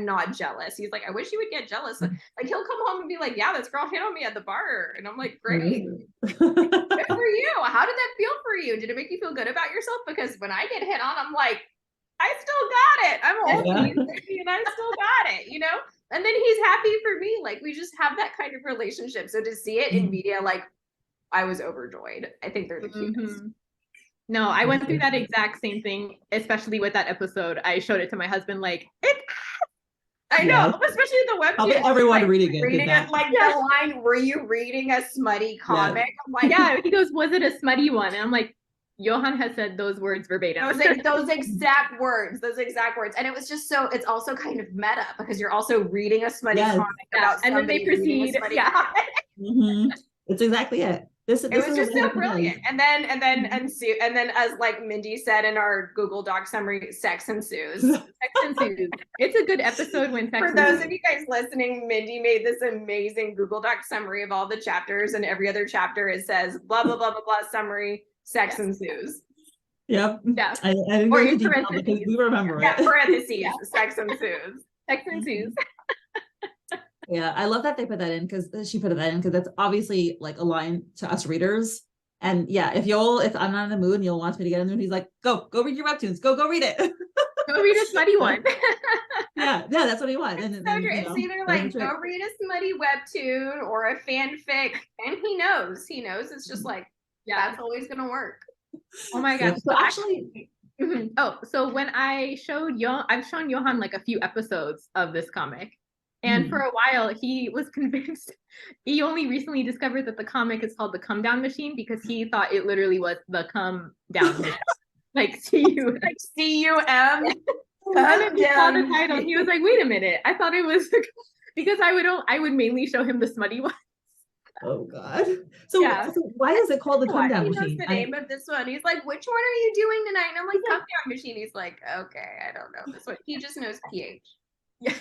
not jealous. He's like, I wish you would get jealous. Like he'll come home and be like, yeah, this girl hit on me at the bar, and I'm like, great. Good for you. How did that feel for you? Did it make you feel good about yourself? Because when I get hit on, I'm like, I still got it. I'm old and I still got it, you know? And then he's happy for me. Like we just have that kind of relationship. So to see it in media, like I was overjoyed. I think they're the cutest. No, I went through that exact same thing, especially with that episode. I showed it to my husband, like, I know, especially the webtoon. Everyone like, reading it. Like the line, were you reading a smutty comic? I'm like, yeah, he goes, was it a smutty one? And I'm like, Johan has said those words verbatim. Those exact words. And it was just so, it's also kind of meta because you're also reading a smutty comic about and then they proceed. It's exactly it. This was just so brilliant. And then as like Mindy said in our Google Doc summary, sex ensues. Sex ensues. It's a good episode when sex For those of you guys listening, Mindy made this amazing Google Doc summary of all the chapters, and every other chapter it says blah blah blah blah blah summary. Sex ensues. Yep. Yeah. I didn't or go in into detail because we remember it. Yeah, parentheses. Sex ensues. Sex ensues. Yeah, I love that they put that in, because she put that in because that's obviously like a line to us readers. And yeah, if I'm not in the mood and you'll want me to get in the mood, he's like, go read your webtoons. Go read it. Go read a smutty one. Yeah, that's what he wants. And So then, it's either like go read a smutty webtoon or a fanfic, and he knows. It's just like that's always gonna work. Oh my gosh! So actually, so when I've shown Johan like a few episodes of this comic, and for a while he was convinced. He only recently discovered that the comic is called the Comedown Machine because he thought it literally was the come down machine. Like CUM. Like CUM. And then he saw the title and he was like, wait a minute. I thought it was because I would mainly show him the smutty ones. Oh God. So why is it called the Comedown Machine? He knows the name of this one. He's like, which one are you doing tonight? And I'm like, Comedown Machine. He's like, okay, I don't know this one. He just knows PH. Yeah.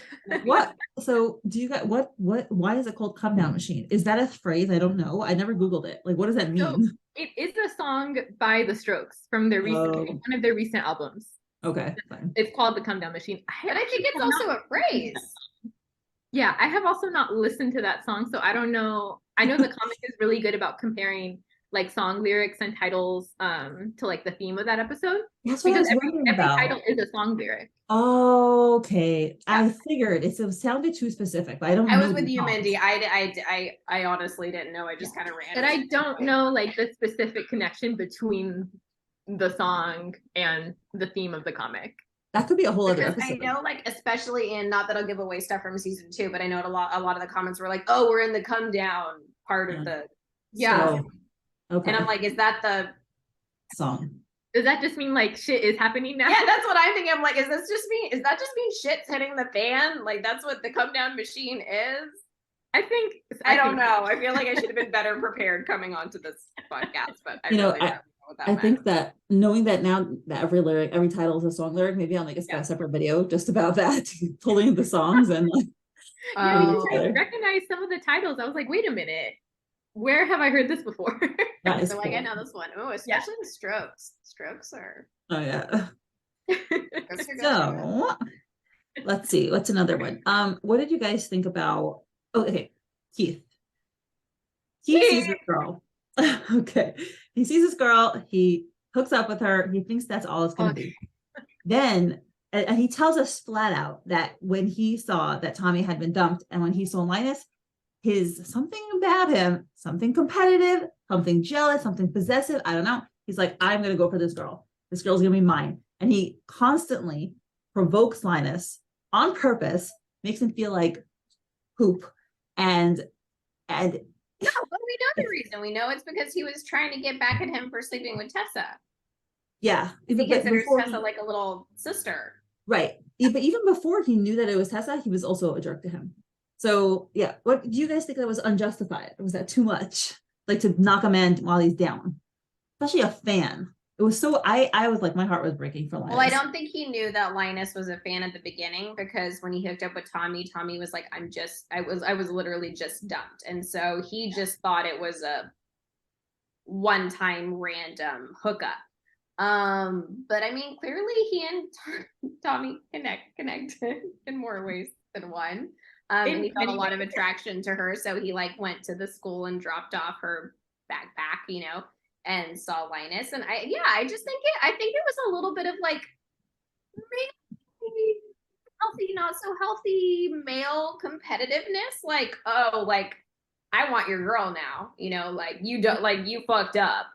What? So do you got why is it called Comedown Machine? Is that a phrase? I don't know. I never Googled it. Like, what does that mean? So it is a song by the Strokes from their recent one of their recent albums. Okay, fine. It's called the Comedown Machine. But I think it's also a phrase. Yeah, I have also not listened to that song, so I don't know. I know the comic is really good about comparing like song lyrics and titles to like the theme of that episode. That's what I was wondering about. Every title is a song lyric. Oh, okay. Yeah. I figured it sounded too specific, but I don't know. I was with you, Mindy. I honestly didn't know. I just kind of ran. But I don't know like the specific connection between the song and the theme of the comic. That could be a whole other episode. I know, like, especially in, not that I'll give away stuff from season 2, but I know a lot of the comments were like, oh, we're in the come down part of the Okay. And I'm like, is that the song? Does that just mean like shit is happening now? Yeah, that's what I'm thinking. I'm like, is that just mean shit's hitting the fan? Like, that's what the come down machine is? I don't know. I feel like I should have been better prepared coming onto this podcast, but I think that knowing that now that every title is a song lyric, maybe I'll make a separate video just about that, pulling the songs and like. I recognize some of the titles. I was like, wait a minute, where have I heard this before? Like, I know this one. Oh, especially the Strokes. Strokes are. Oh yeah. So let's see. What's another one? What did you guys think about? Oh, okay, Keith. He sees this girl. Okay, he sees this girl. He hooks up with her. He thinks that's all it's gonna be. Then, and he tells us flat out that when he saw that Tommy had been dumped, and when he saw Linus, something about him, something competitive, something jealous, something possessive. I don't know. He's like, I'm gonna go for this girl. This girl's gonna be mine. And he constantly provokes Linus on purpose, makes him feel like poop, and. No, but we know the reason. We know it's because he was trying to get back at him for sleeping with Tessa. Yeah. He considers Tessa like a little sister. Right. But even before he knew that it was Tessa, he was also a jerk to him. So yeah, what do you guys think that was unjustified? Or was that too much? Like to knock a man while he's down? Especially a fan. It was so, I was like, my heart was breaking for Linus. Well, I don't think he knew that Linus was a fan at the beginning, because when he hooked up with Tommy was like, I was literally just dumped. And so he just thought it was a one-time random hookup. But I mean, clearly he and Tommy connected in more ways than one. And he felt a lot of attraction to her. So he like went to the school and dropped off her backpack, and saw Linus. And I just think it was a little bit of like maybe healthy, not so healthy male competitiveness. Like, oh, like I want your girl now, like you don't, like you fucked up.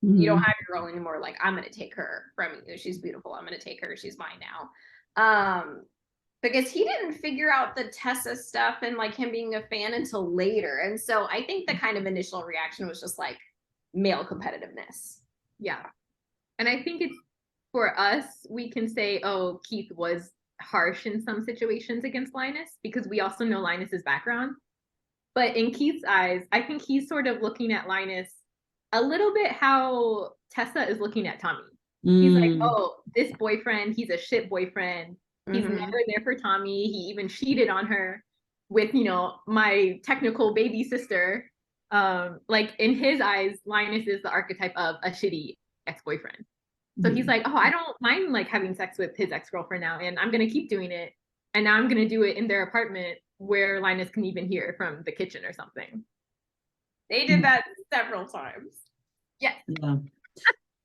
Mm-hmm. You don't have your girl anymore. Like, I'm gonna take her from you. She's beautiful. I'm gonna take her. She's mine now. Because he didn't figure out the Tessa stuff and like him being a fan until later. And so I think the kind of initial reaction was just like male competitiveness. Yeah. And I think it's, for us, we can say, oh, Keith was harsh in some situations against Linus, because we also know Linus's background. But in Keith's eyes, I think he's sort of looking at Linus a little bit how Tessa is looking at Tommy. He's like, oh, this boyfriend, he's a shit boyfriend. He's never there for Tommy. He even cheated on her with, my technical baby sister. Like in his eyes, Linus is the archetype of a shitty ex-boyfriend. So he's like, oh, I don't mind like having sex with his ex-girlfriend now, and I'm gonna keep doing it. And now I'm gonna do it in their apartment where Linus can even hear from the kitchen or something. They did that several times. Yes. Yeah.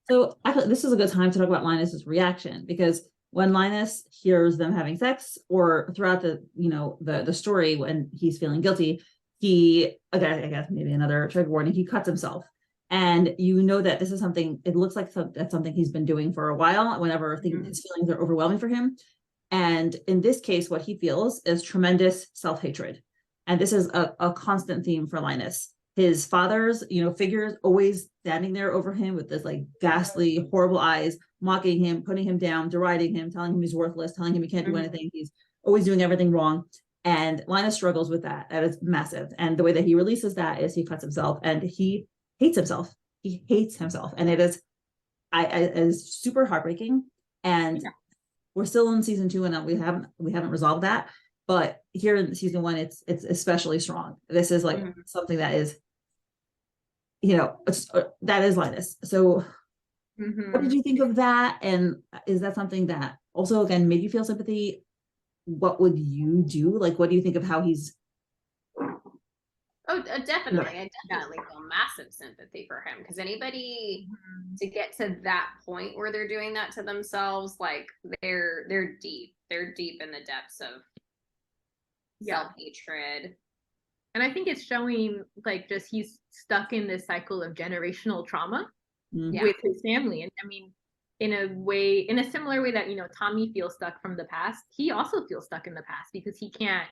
So actually, this is a good time to talk about Linus's reaction, because when Linus hears them having sex, or throughout the, you know, the story, when he's feeling guilty, he, again, I guess maybe another trigger warning, he cuts himself. And you know that this is something, it looks like that's something he's been doing for a while, whenever his feelings are overwhelming for him. And in this case, what he feels is tremendous self-hatred. And this is a constant theme for Linus. His father's, you know, figures always standing there over him with this like ghastly, horrible eyes, mocking him, putting him down, deriding him, telling him he's worthless, telling him he can't do anything. He's always doing everything wrong. And Linus struggles with that. That is massive. And the way that he releases that is he cuts himself, and he hates himself. He hates himself. And it is, it is super heartbreaking. And we're still in season 2, and we haven't resolved that. But here in season 1, it's especially strong. This is like something that is, you know, that is Linus. So what did you think of that? And is that something that also, again, made you feel sympathy? What would you do? Like, what do you think of how he's? Oh, definitely. I definitely feel massive sympathy for him, because anybody to get to that point where they're doing that to themselves, like they're deep in the depths of self-hatred. And I think it's showing like just he's stuck in this cycle of generational trauma with his family. And I mean, in a similar way that, you know, Tommy feels stuck from the past, he also feels stuck in the past, because he can't,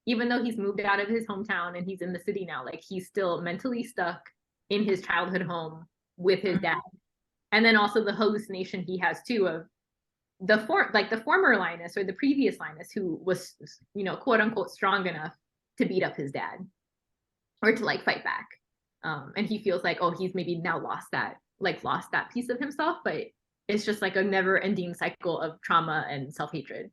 even though he's moved out of his hometown and he's in the city now, like he's still mentally stuck in his childhood home with his dad. And then also the hallucination he has too of the former Linus, or the previous Linus, who was, you know, quote unquote strong enough to beat up his dad or to like fight back. And he feels like, oh, he's maybe now lost that piece of himself, but it's just like a never ending cycle of trauma and self-hatred.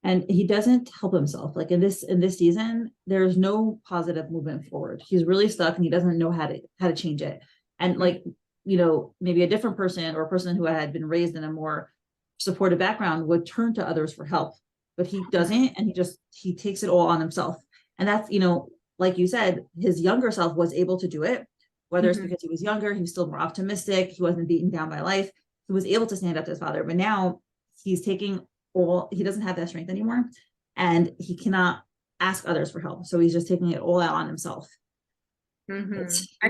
And he doesn't help himself. Like in this season, there's no positive movement forward. He's really stuck, and he doesn't know how to change it. And like, you know, maybe a different person, or a person who had been raised in a more supportive background, would turn to others for help, but he doesn't. And he takes it all on himself. And that's, you know, like you said, his younger self was able to do it, whether it's because he was younger, he was still more optimistic, he wasn't beaten down by life, he was able to stand up to his father. But now he's taking he doesn't have that strength anymore, and he cannot ask others for help. So he's just taking it all out on himself. I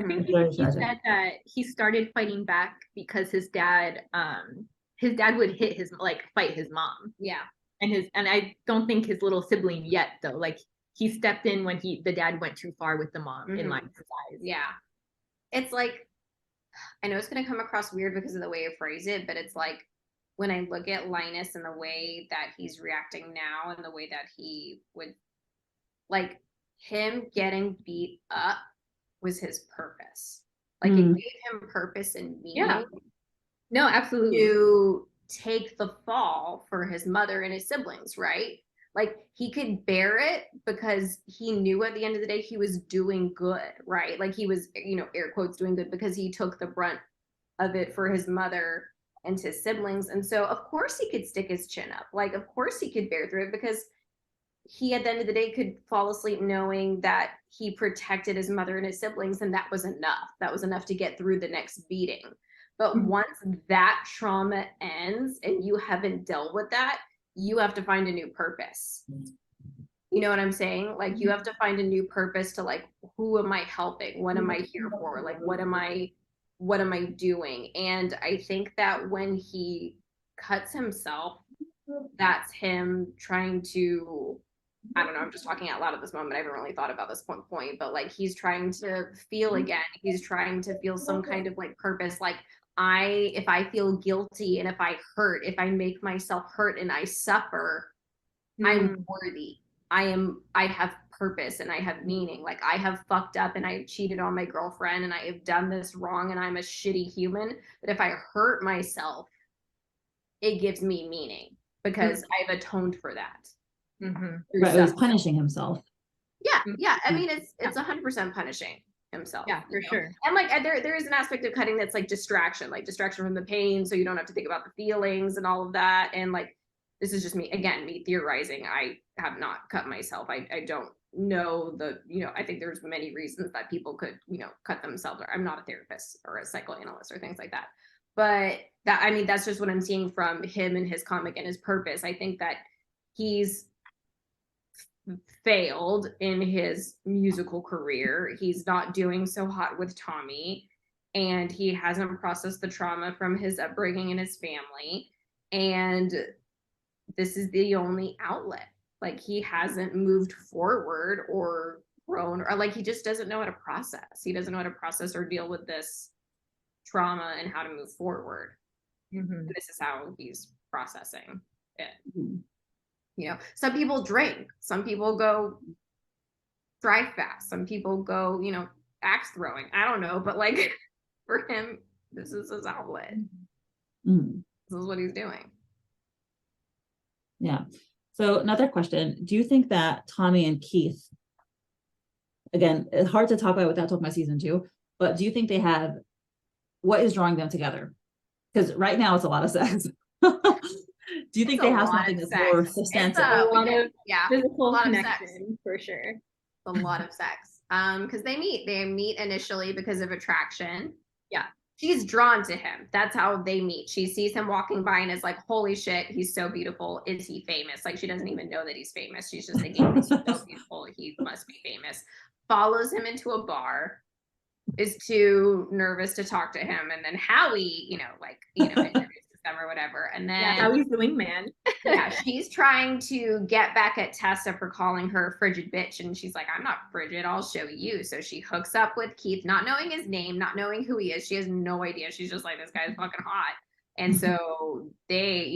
think he said that he started fighting back because his dad would fight his mom. Yeah. And I don't think his little sibling yet, though. Like he stepped in when the dad went too far with the mom in Linus' eyes. Yeah. It's like, I know it's gonna come across weird because of the way I phrase it, but it's like, when I look at Linus and the way that he's reacting now, and the way that he would, like, him getting beat up was his purpose. Like it gave him purpose and meaning. Yeah. No, absolutely. To take the fall for his mother and his siblings, right? Like he could bear it because he knew at the end of the day he was doing good, right? Like he was, you know, air quotes, doing good, because he took the brunt of it for his mother and his siblings. And so of course he could stick his chin up. Like, of course he could bear through it, because he, at the end of the day, could fall asleep knowing that he protected his mother and his siblings, and that was enough. That was enough to get through the next beating. But once that trauma ends and you haven't dealt with that, you have to find a new purpose. You know what I'm saying? Like you have to find a new purpose to, like, who am I helping? What am I here for? Like, what am I doing? And I think that when he cuts himself, that's him trying to, I don't know, I'm just talking out loud at this moment. I haven't really thought about this point, but like he's trying to feel again. He's trying to feel some kind of like purpose. Like if I feel guilty, and if I hurt, if I make myself hurt and I suffer, I'm worthy. I have purpose and I have meaning. Like I have fucked up and I have cheated on my girlfriend and I have done this wrong and I'm a shitty human. But if I hurt myself, it gives me meaning, because I've atoned for that. Right, he's punishing himself. Yeah. I mean, it's 100% punishing himself. Yeah, for sure. And like there is an aspect of cutting that's like distraction from the pain, so you don't have to think about the feelings and all of that. And like, this is just me theorizing. I have not cut myself. I don't know I think there's many reasons that people could, cut themselves. I'm not a therapist or a psychoanalyst or things like that. but that, I mean, that's just what I'm seeing from him and his comic and his purpose. I think that he's failed in his musical career. He's not doing so hot with Tommy, and he hasn't processed the trauma from his upbringing and his family. And this is the only outlet. Like, he hasn't moved forward or grown, or like he just doesn't know how to process. He doesn't know how to process or deal with this trauma and how to move forward. This is how he's processing it. You know, some people drink, some people go drive fast, some people go, you know, axe throwing. I don't know, but like for him, this is his outlet. This is what he's doing. Yeah. So another question, do you think that Tommy and Keith, again, it's hard to talk about without talking about season 2, but do you think they have, what is drawing them together? Because right now it's a lot of sex. Do you think they have something that's more substantive? A lot of physical a lot connection, of sex. for sure. A lot of sex. Because they meet initially because of attraction. Yeah. She's drawn to him. That's how they meet. She sees him walking by and is like, holy shit, he's so beautiful. Is he famous? Like, she doesn't even know that he's famous. She's just thinking he's so beautiful, he must be famous. Follows him into a bar, is too nervous to talk to him, and then Howie, introduces them or whatever, and then Howie's the wingman. she's trying to get back at Tessa for calling her a frigid bitch, and she's like, I'm not frigid, I'll show you. So she hooks up with Keith, not knowing his name, not knowing who he is. She has no idea. She's just like, this guy's fucking hot. And so they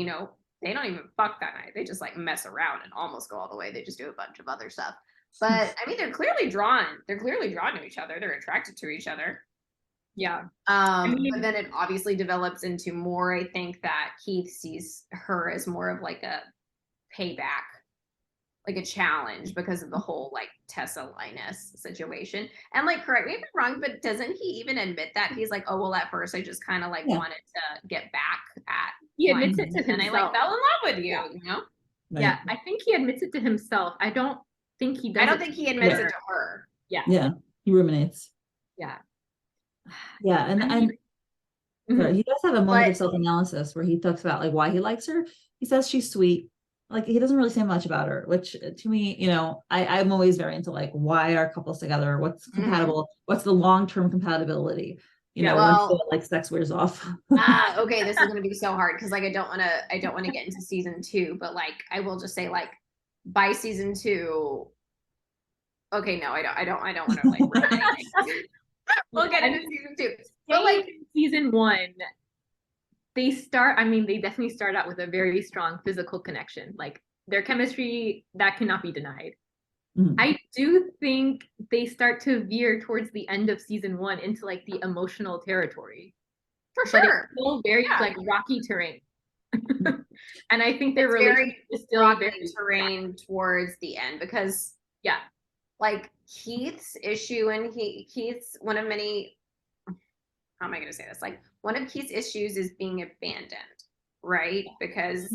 don't even fuck that night. They just like mess around and almost go all the way. They just do a bunch of other stuff. But I mean, they're clearly drawn to each other. They're attracted to each other. Yeah. But then it obviously develops into more, I think, that Keith sees her as more of like a payback, like a challenge, because of the whole like Tessa Linus situation. And like, correct me if I'm wrong, but doesn't he even admit that? He's like, oh, well, at first I just kind of like wanted to get back at he admits it to himself. And I like fell in love with you, you know? Right. Yeah, I think he admits it to himself. I don't think he does. I don't think he admits it to her. Yeah, he ruminates. Yeah. Yeah, and he does have a moment of self-analysis where he talks about like why he likes her. He says she's sweet. Like, he doesn't really say much about her, which to me, you know, I'm always very into like, why are couples together? What's compatible? What's the long-term compatibility? You know, once the, like, sex wears off. Okay, this is gonna be so hard because like I don't want to get into season 2, but like I will just say, like, by season 2. Okay, no, I don't want to like. We'll get into season 2. But like season 1, they definitely start out with a very strong physical connection. Like, their chemistry, that cannot be denied. I do think they start to veer towards the end of season 1 into like the emotional territory. For sure. But it's still very like rocky terrain. And I think they're still rocky terrain towards the end, because like Keith's issue, and Keith's one of many, how am I going to say this? Like, one of Keith's issues is being abandoned, right? Because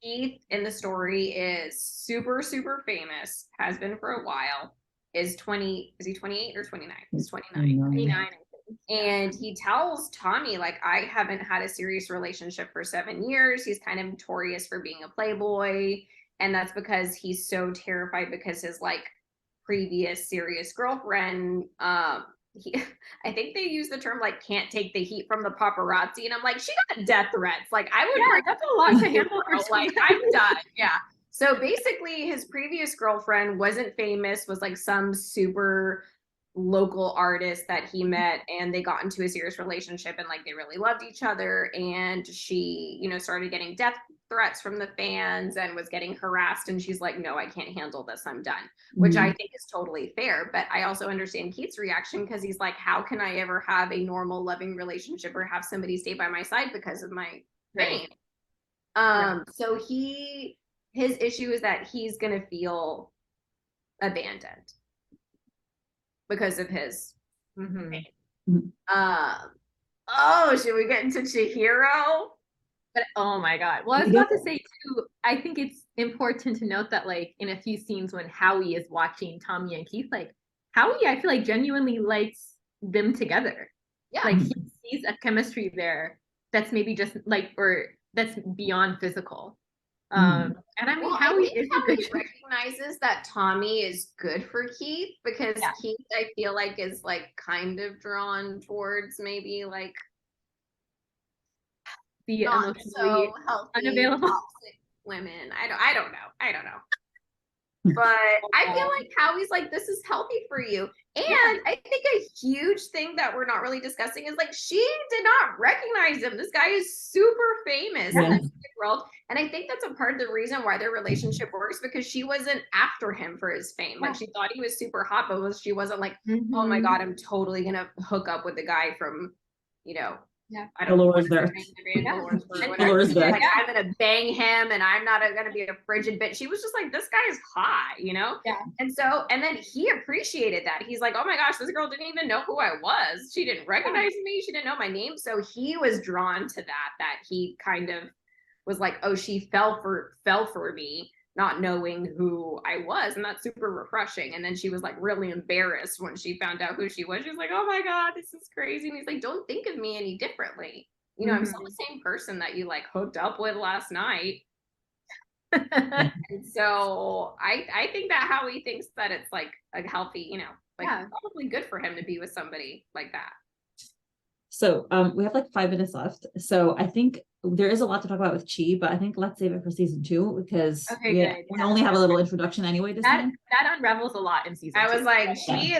Keith in the story is super, super famous, has been for a while, is he 28 or 29? He's 29. 29, I think. And he tells Tommy, like, I haven't had a serious relationship for 7 years. He's kind of notorious for being a playboy. And that's because he's so terrified, because his like previous serious girlfriend, I think they use the term like can't take the heat from the paparazzi, and I'm like, she got death threats. Like, I would that's a lot to handle. Like, I'm done. Yeah. So basically, his previous girlfriend wasn't famous, was like some super local artist that he met, and they got into a serious relationship, and like they really loved each other, and she, you know, started getting death threats from the fans and was getting harassed, and she's like, no, I can't handle this, I'm done. Which I think is totally fair, but I also understand Keith's reaction, because he's like, how can I ever have a normal loving relationship or have somebody stay by my side because of my pain? So his issue is that he's gonna feel abandoned because of his pain. Should we get into Chihiro? But oh my god. Well, I was about to say too, I think it's important to note that like in a few scenes when Howie is watching Tommy and Keith, like Howie, I feel like genuinely likes them together. Yeah. Like he sees a chemistry there that's maybe just like, or that's beyond physical. Mm. And I mean, Well, Howie I think is a Howie good recognizes that Tommy is good for Keith, because Keith, I feel like, is like kind of drawn towards maybe like the not emotionally so healthy, unavailable toxic women. I don't know. But I feel like Howie's like, this is healthy for you. And I think a huge thing that we're not really discussing is like, she did not recognize him. This guy is super famous in the music world. And I think that's a part of the reason why their relationship works, because she wasn't after him for his fame. Like, she thought he was super hot, but she wasn't like, oh my God, I'm totally gonna hook up with the guy from, you know, I don't know. Dolores like, I'm gonna bang him and I'm not gonna be a frigid bitch. She was just like, this guy is hot, you know? Yeah. And so, and then he appreciated that. He's like, oh my gosh, this girl didn't even know who I was. She didn't recognize me. She didn't know my name. So he was drawn to that he kind of was like, oh, she fell for me, not knowing who I was. And that's super refreshing. And then she was like really embarrassed when she found out who she was. She was like, oh my God, this is crazy. And he's like, don't think of me any differently. You know, I'm still the same person that you like hooked up with last night. And so I think that Howie thinks that it's like a healthy, you know, like probably good for him to be with somebody like that. So we have like 5 minutes left. So I think there is a lot to talk about with Chi, but I think let's save it for season 2, because we only have a little introduction anyway this time. That unravels a lot in season 2. I was like, she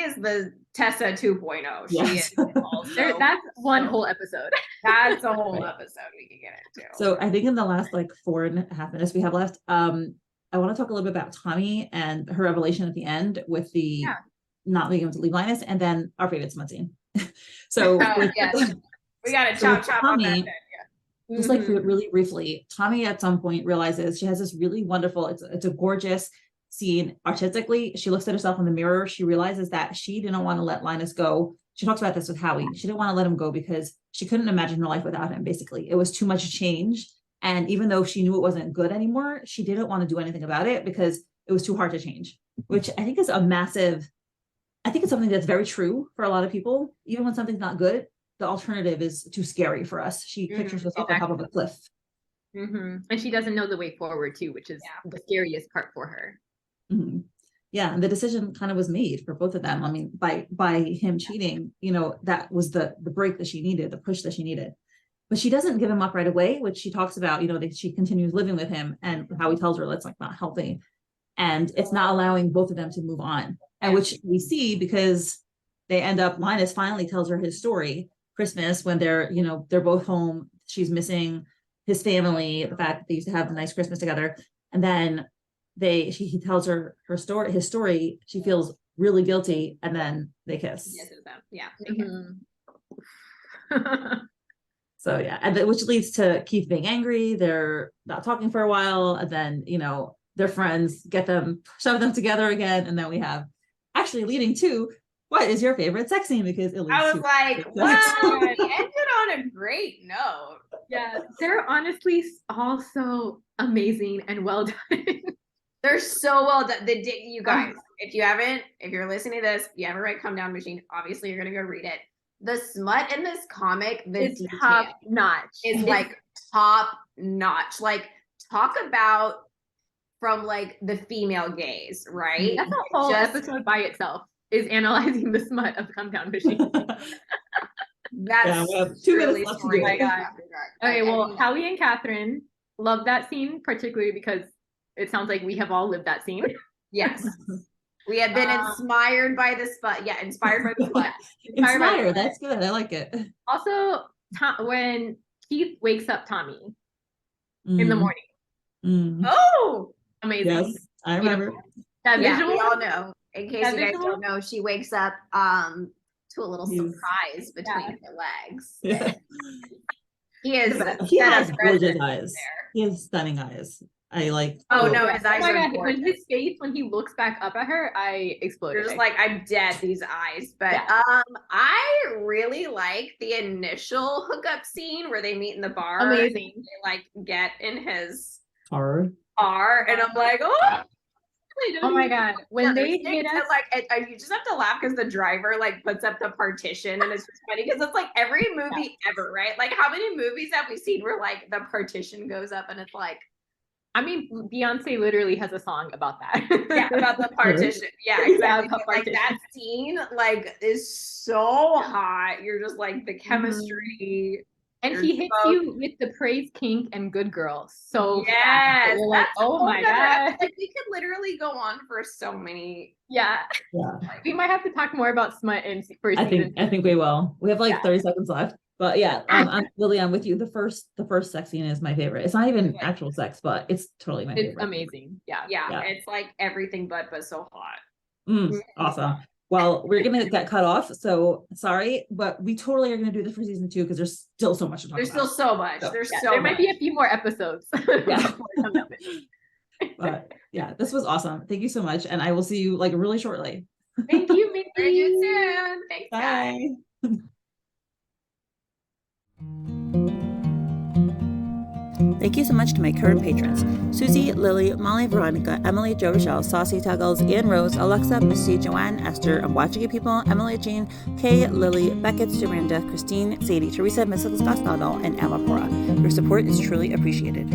is the Tessa 2.0. She is also, that's one whole episode. That's a whole episode we can get into. So I think in the last like 4.5 minutes we have left, I want to talk a little bit about Tommy and her revelation at the end with the not being able to leave Linus, and then our favorite smut scene. So we got to chop Tommy, on that. Just like really briefly, Tommy at some point realizes she has this really wonderful, it's a gorgeous scene artistically. She looks at herself in the mirror. She realizes that she didn't want to let Linus go. She talks about this with Howie. She didn't want to let him go because she couldn't imagine her life without him, basically. It was too much change. And even though she knew it wasn't good anymore, she didn't want to do anything about it because it was too hard to change, which I think is I think it's something that's very true for a lot of people. Even when something's not good, the alternative is too scary for us. She pictures herself on top of a cliff. And she doesn't know the way forward too, which is the scariest part for her. Yeah, and the decision kind of was made for both of them. I mean, by him cheating, you know, that was the break that she needed, the push that she needed. But she doesn't give him up right away, which she talks about, you know, that she continues living with him, and how he tells her that's like not healthy. And it's not allowing both of them to move on. And which we see because they end up, Linus finally tells her his story, Christmas, when they're both home. She's missing his family, the fact that they used to have a nice Christmas together. And then he tells her his story. She feels really guilty, and then they kiss. So yeah, and which leads to Keith being angry. They're not talking for a while, and then, you know, their friends shove them together again, and then we have actually leading to what is your favorite sex scene, because I was like, wow, we ended on a great note. Yeah, they're honestly all so amazing and well done. They're so well done. You guys, if you're listening to this, if you haven't read Comedown Machine, obviously you're gonna go read it. The smut in this comic, it's top notch. Is like top notch. Like, talk about from like the female gaze, right? That's a whole episode by itself, is analyzing the smut of Comedown Machine. That's we have 2 minutes left to do it. Okay, well, Howie and Catherine love that scene, particularly because it sounds like we have all lived that scene. Yes. We have been inspired by the smut. Yeah, inspired by the smut. Inspired, that's good. I like it. Also, when Keith wakes up Tommy in the morning. Oh, amazing. Yes, I remember. That visual. We all know. In case you guys don't know, she wakes up to a little surprise between her legs. Yeah. He has gorgeous eyes. He has stunning eyes. I like. Oh no, his eyes are gorgeous. When his face, when he looks back up at her, I exploded. You're just like, I'm dead, these eyes. But I really like the initial hookup scene where they meet in the bar. Amazing. They like get in his car, and I'm like, oh. Oh my God. When they hit us, like, you just have to laugh because the driver like puts up the partition, and it's just funny because it's like every movie ever, right? Like, how many movies have we seen where like the partition goes up and it's like, I mean, Beyonce literally has a song about that. yeah, about the partition. Yeah, exactly. But, like that scene, like, is so hot. You're just like the chemistry. And he hits you with the praise kink and good girl. So yes, you're like, oh my God. Like, we could literally go on for so many. Yeah. We might have to talk more about smut in first season. I think we will. We have like 30 seconds left. But yeah, Lily, I'm with you. The first sex scene is my favorite. It's not even actual sex, but it's totally my favorite. It's amazing. Yeah. It's like everything but so hot. Awesome. Well, we're gonna get cut off, so sorry, but we totally are gonna do this for season 2 because there's still so much to talk about. There's still so much. So, there might be a few more episodes. But yeah, this was awesome. Thank you so much, and I will see you like really shortly. Thank you, Mindy. See you soon. Thanks, Bye. guys. Thank you so much to my current patrons: Susie, Lily, Molly, Veronica, Emily, Jo Rochelle, Saucy Tuggles, Ian Rose, Alexa, Missy, Joanne, Esther, 𝗏𝗏_people, Emily, Jean, Kay, Lily, Beckett, Miranda, Christine, Sadie, Teresa, Mrs. Gosnado, and Amapora. Your support is truly appreciated.